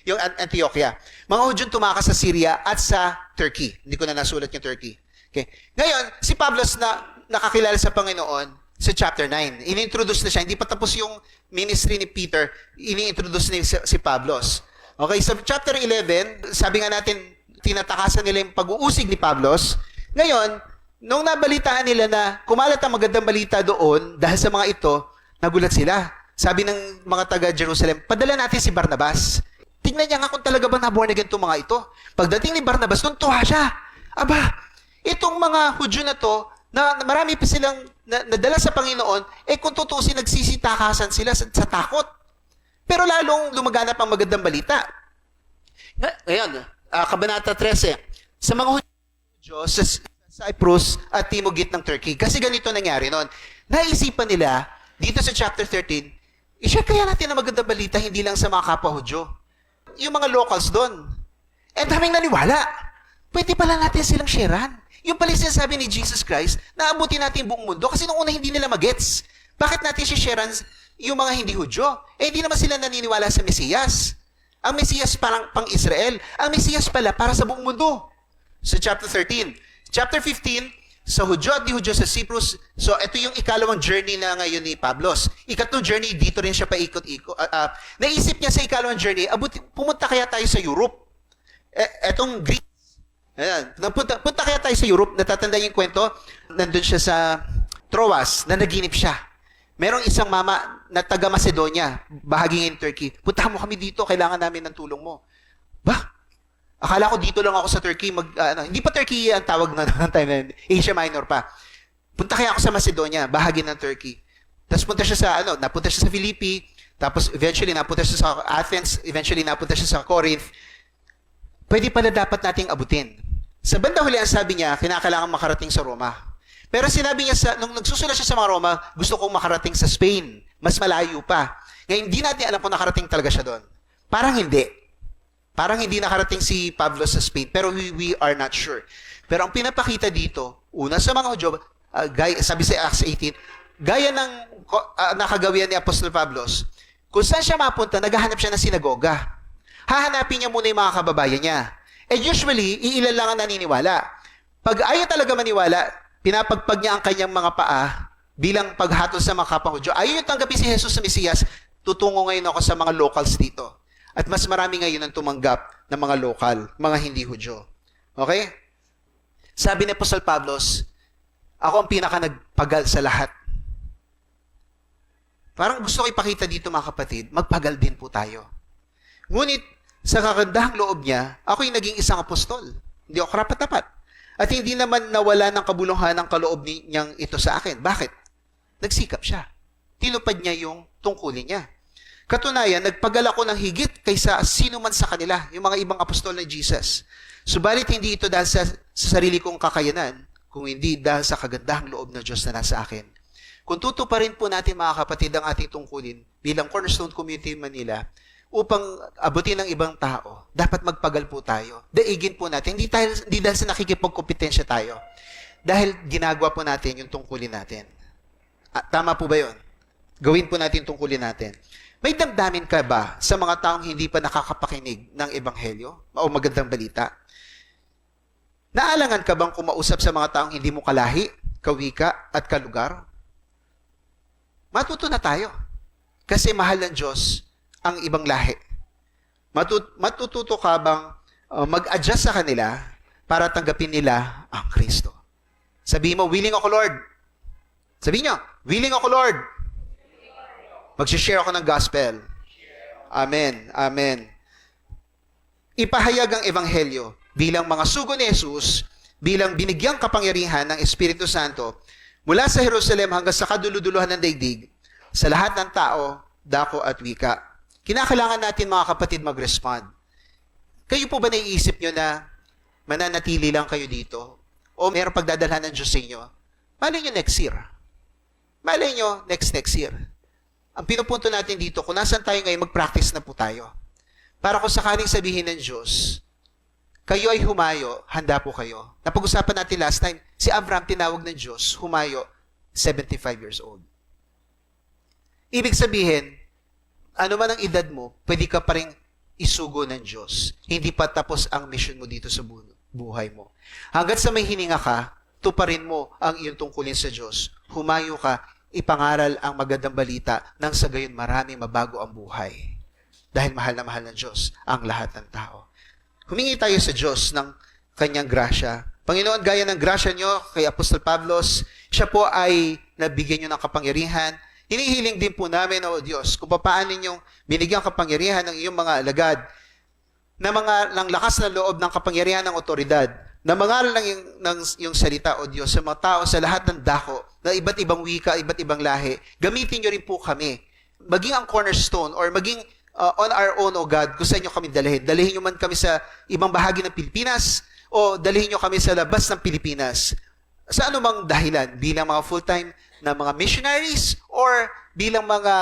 yung Antioquia. Mga Hudyong tumakas sa Syria at sa Turkey. Hindi ko na nasulat yung Turkey. Okay. Ngayon, si Pablos na nakakilala sa Panginoon sa chapter 9. Ini-introduce na siya. Hindi pa tapos yung ministry ni Peter, ini-introduce ni si Pablos. Okay, sa chapter 11, sabi nga natin, tinatakasan nila yung pag-uusig ni Pablos. Ngayon, nung nabalitaan nila na kumalat ang magandang balita doon, dahil sa mga ito, nagulat sila. Sabi ng mga taga-Jerusalem, padala natin si Barnabas. Tingnan niya nga kung talaga ba na-born again itong mga ito. Pagdating ni Barnabas, tuntua siya. Aba, itong mga Hudyo na to, na marami pa silang nadala sa Panginoon, kung tutusin, nagsisitakasan sila sa takot. Pero lalong lumaganap ang magandang balita. Ngayon, Kabanata 13, sa mga Hudyo sa Cyprus at timog ng Turkey. Kasi ganito nangyari noon. Naisipan nila, dito sa chapter 13, i-share kaya natin ang magandang balita, hindi lang sa mga kapwa Hudyo. Yung mga locals doon. Daming naniwala. Pwede pala natin silang sharean. Yung pala sinasabi ni Jesus Christ, naabutin natin buong mundo kasi nung una hindi nila magets. Bakit natin sharean yung mga hindi Hudyo? Hindi naman sila naniniwala sa Mesiyas. Ang Mesiyas parang pang-Israel. Ang Mesiyas pala para sa buong mundo. Sa chapter 13. Chapter 15, sa Hudyo at di Hudyo sa Cyprus. So, ito yung ikalawang journey na ngayon ni Pablos. Ikatlong journey, dito rin siya paikot-ikot. Naisip niya sa ikalawang journey, pumunta kaya tayo sa Europe. Etong Greece. Ayan. Punta kaya tayo sa Europe. Natatandaan yung kwento. Nandun siya sa Troas, na naginip siya. Merong isang mama na taga Macedonia, bahagi ng Turkey. Puntahan mo kami dito, kailangan namin ng tulong mo. Akala ko dito lang ako sa Turkey. Hindi pa Turkey ang tawag na ng time na Asia Minor pa. Punta kaya ako sa Macedonia, bahagi ng Turkey. Tapos napunta siya sa Philippi, tapos eventually napunta siya sa Athens, eventually napunta siya sa Corinth. Pwede pala dapat nating abutin. Sa bandang huli, ang sabi niya, kinakailangan makarating sa Roma. Pero sinabi niya, nung nagsusulat siya sa mga Roma, gusto kong makarating sa Spain. Mas malayo pa. Ngayon, hindi natin alam kung nakarating talaga siya doon. Parang hindi. Parang hindi nakarating si Pablo sa Spain. Pero we are not sure. Pero ang pinapakita dito, una sa mga Hudyo, sabi sa Acts 18, gaya ng nakagawian ni Apostol Pablos, Kung saan siya mapunta, naghahanap siya ng sinagoga. Hahanapin niya muna yung mga kababayan niya. And usually, iilan lang ang naniniwala. Pag ayaw talaga maniwala, pinapagpag niya ang kanyang mga paa bilang paghatol sa mga kapwa Hudyo. Ayaw yung tanggapin si Jesus sa Mesiyas, tutungo ngayon ako sa mga locals dito. At mas marami ngayon ang tumanggap ng mga lokal, mga hindi Hudyo. Okay? Sabi ni Apostol Pablos, ako ang pinaka nagpagal sa lahat. Parang gusto ko ipakita dito mga kapatid, magpagal din po tayo. Ngunit sa kakandahang loob niya, ako yung naging isang apostol. Hindi ako karapat-dapat. At hindi naman nawala ng kabuluhan ng kaloob niyang ito sa akin. Bakit? Nagsikap siya. Tinupad niya yung tungkulin niya. Katunayan, nagpagal ako ng higit kaysa sino man sa kanila, yung mga ibang apostol ng Jesus. Subalit hindi ito dahil sa sarili kong kakayanan, kung hindi dahil sa kagandahang loob ng Diyos na nasa akin. Kung tutuparin po natin mga kapatid ang ating tungkulin bilang Cornerstone Community Manila, upang abutin ng ibang tao, dapat magpagal po tayo. Daigin po natin. Hindi dahil sa nakikipagkompetensya tayo. Dahil ginagawa po natin yung tungkulin natin. Tama po ba yun? Gawin po natin tungkulin natin. May damdamin ka ba sa mga taong hindi pa nakakapakinig ng Ebanghelyo o magandang balita? Naalangan ka bang kumausap sa mga taong hindi mo kalahi, kawika, at kalugar? Matuto na tayo. Kasi mahal ng Diyos ang ibang lahi. Matututo ka bang mag-adjust sa kanila para tanggapin nila ang Kristo? Sabihin mo, willing ako, Lord. Sabihin nyo, willing ako, Lord. Mag-share ako ng gospel. Amen. Amen. Ipahayag ang Ebanghelyo bilang mga sugo ni Jesus, bilang binigyang kapangyarihan ng Espiritu Santo mula sa Jerusalem hanggang sa kaduluduluhan ng daigdig, sa lahat ng tao, dako at wika. Kinakailangan natin mga kapatid mag-respond. Kayo po ba naiisip nyo na mananatili lang kayo dito? O mayroong pagdadalhan ng Diyos sa inyo? Malay nyo next year. Malay nyo next year. Ang pinupunto natin dito, kung nasan tayo ngayon, mag-practice na po tayo. Para kung sakaling sabihin ng Diyos, kayo ay humayo, handa po kayo. Napag-usapan natin last time, si Abraham tinawag ng Diyos, humayo, 75 years old. Ibig sabihin, ano man ang edad mo, pwede ka pa rin isugo ng Diyos. Hindi pa tapos ang mission mo dito sa buhay mo. Hanggat sa may hininga ka, tuparin mo ang iyong tungkulin sa Diyos. Humayo ka, ipangaral ang magandang balita nang sa gayon marami mabago ang buhay. Dahil mahal na mahal ng Diyos ang lahat ng tao. Humingi tayo sa Diyos ng kanyang grasya. Panginoon, gaya ng grasya nyo kay Apostol Pablos, siya po ay nabigyan nyo ng kapangyarihan. Hinihiling din po namin, O Diyos, kung paano ninyong binigyan kapangyarihan ng iyong mga alagad na mga ng lakas na loob ng kapangyarihan ng otoridad, na mangaral ng iyong salita, O Diyos, sa mga tao sa lahat ng dako, na iba't ibang wika, iba't ibang lahi. Gamitin nyo rin po kami. Maging ang cornerstone or maging on our own, O God, kung saan nyo kami dalhin. Dalhin nyo man kami sa ibang bahagi ng Pilipinas o dalhin nyo kami sa labas ng Pilipinas. Sa anumang dahilan, bilang mga full-time na mga missionaries or bilang mga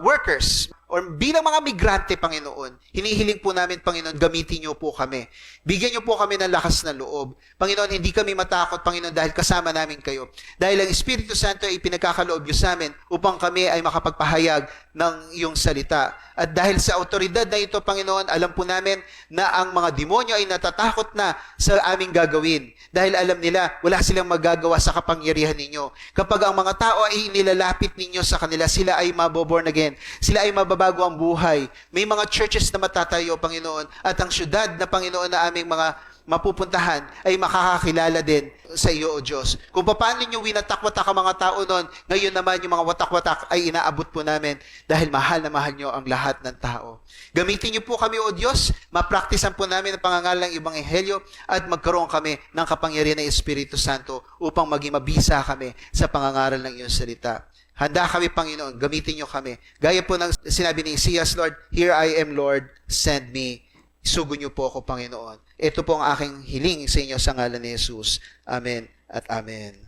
workers or bilang mga migrante, Panginoon, hinihiling po namin, Panginoon, gamitin niyo po kami. Bigyan niyo po kami ng lakas na loob. Panginoon, hindi kami matakot, Panginoon, dahil kasama namin kayo. Dahil ang Espiritu Santo ay pinagkakaloob niyo sa amin upang kami ay makapagpahayag ng iyong salita. At dahil sa autoridad na ito, Panginoon, alam po namin na ang mga demonyo ay natatakot na sa aming gagawin. Dahil alam nila, wala silang magagawa sa kapangyarihan ninyo. Kapag ang mga tao ay nilalapit ninyo sa kanila, sila ay maboborn again. Sila ay mababago ang buhay. May mga churches na matatayo, Panginoon, at ang syudad na, Panginoon, na aming mga mapupuntahan ay makakakilala din sa iyo, O Diyos. Kung paano ninyo winatak-watak ang mga tao noon, ngayon naman yung mga watak-watak ay inaabot po namin dahil mahal na mahal nyo ang lahat ng tao. Gamitin niyo po kami, O Diyos, mapraktisan po namin ang pangangaral ng Ebanghelyo at magkaroon kami ng kapangyarihan ng Espiritu Santo upang maging mabisa kami sa pangangaral ng iyong salita. Handa kami, Panginoon, gamitin niyo kami. Gaya po ng sinabi ni Isias, Lord, here I am, Lord, send me. Isugo niyo po ako, Panginoon. Ito po ang aking hiling sa inyo sa ngalan ni Jesus. Amen at amen.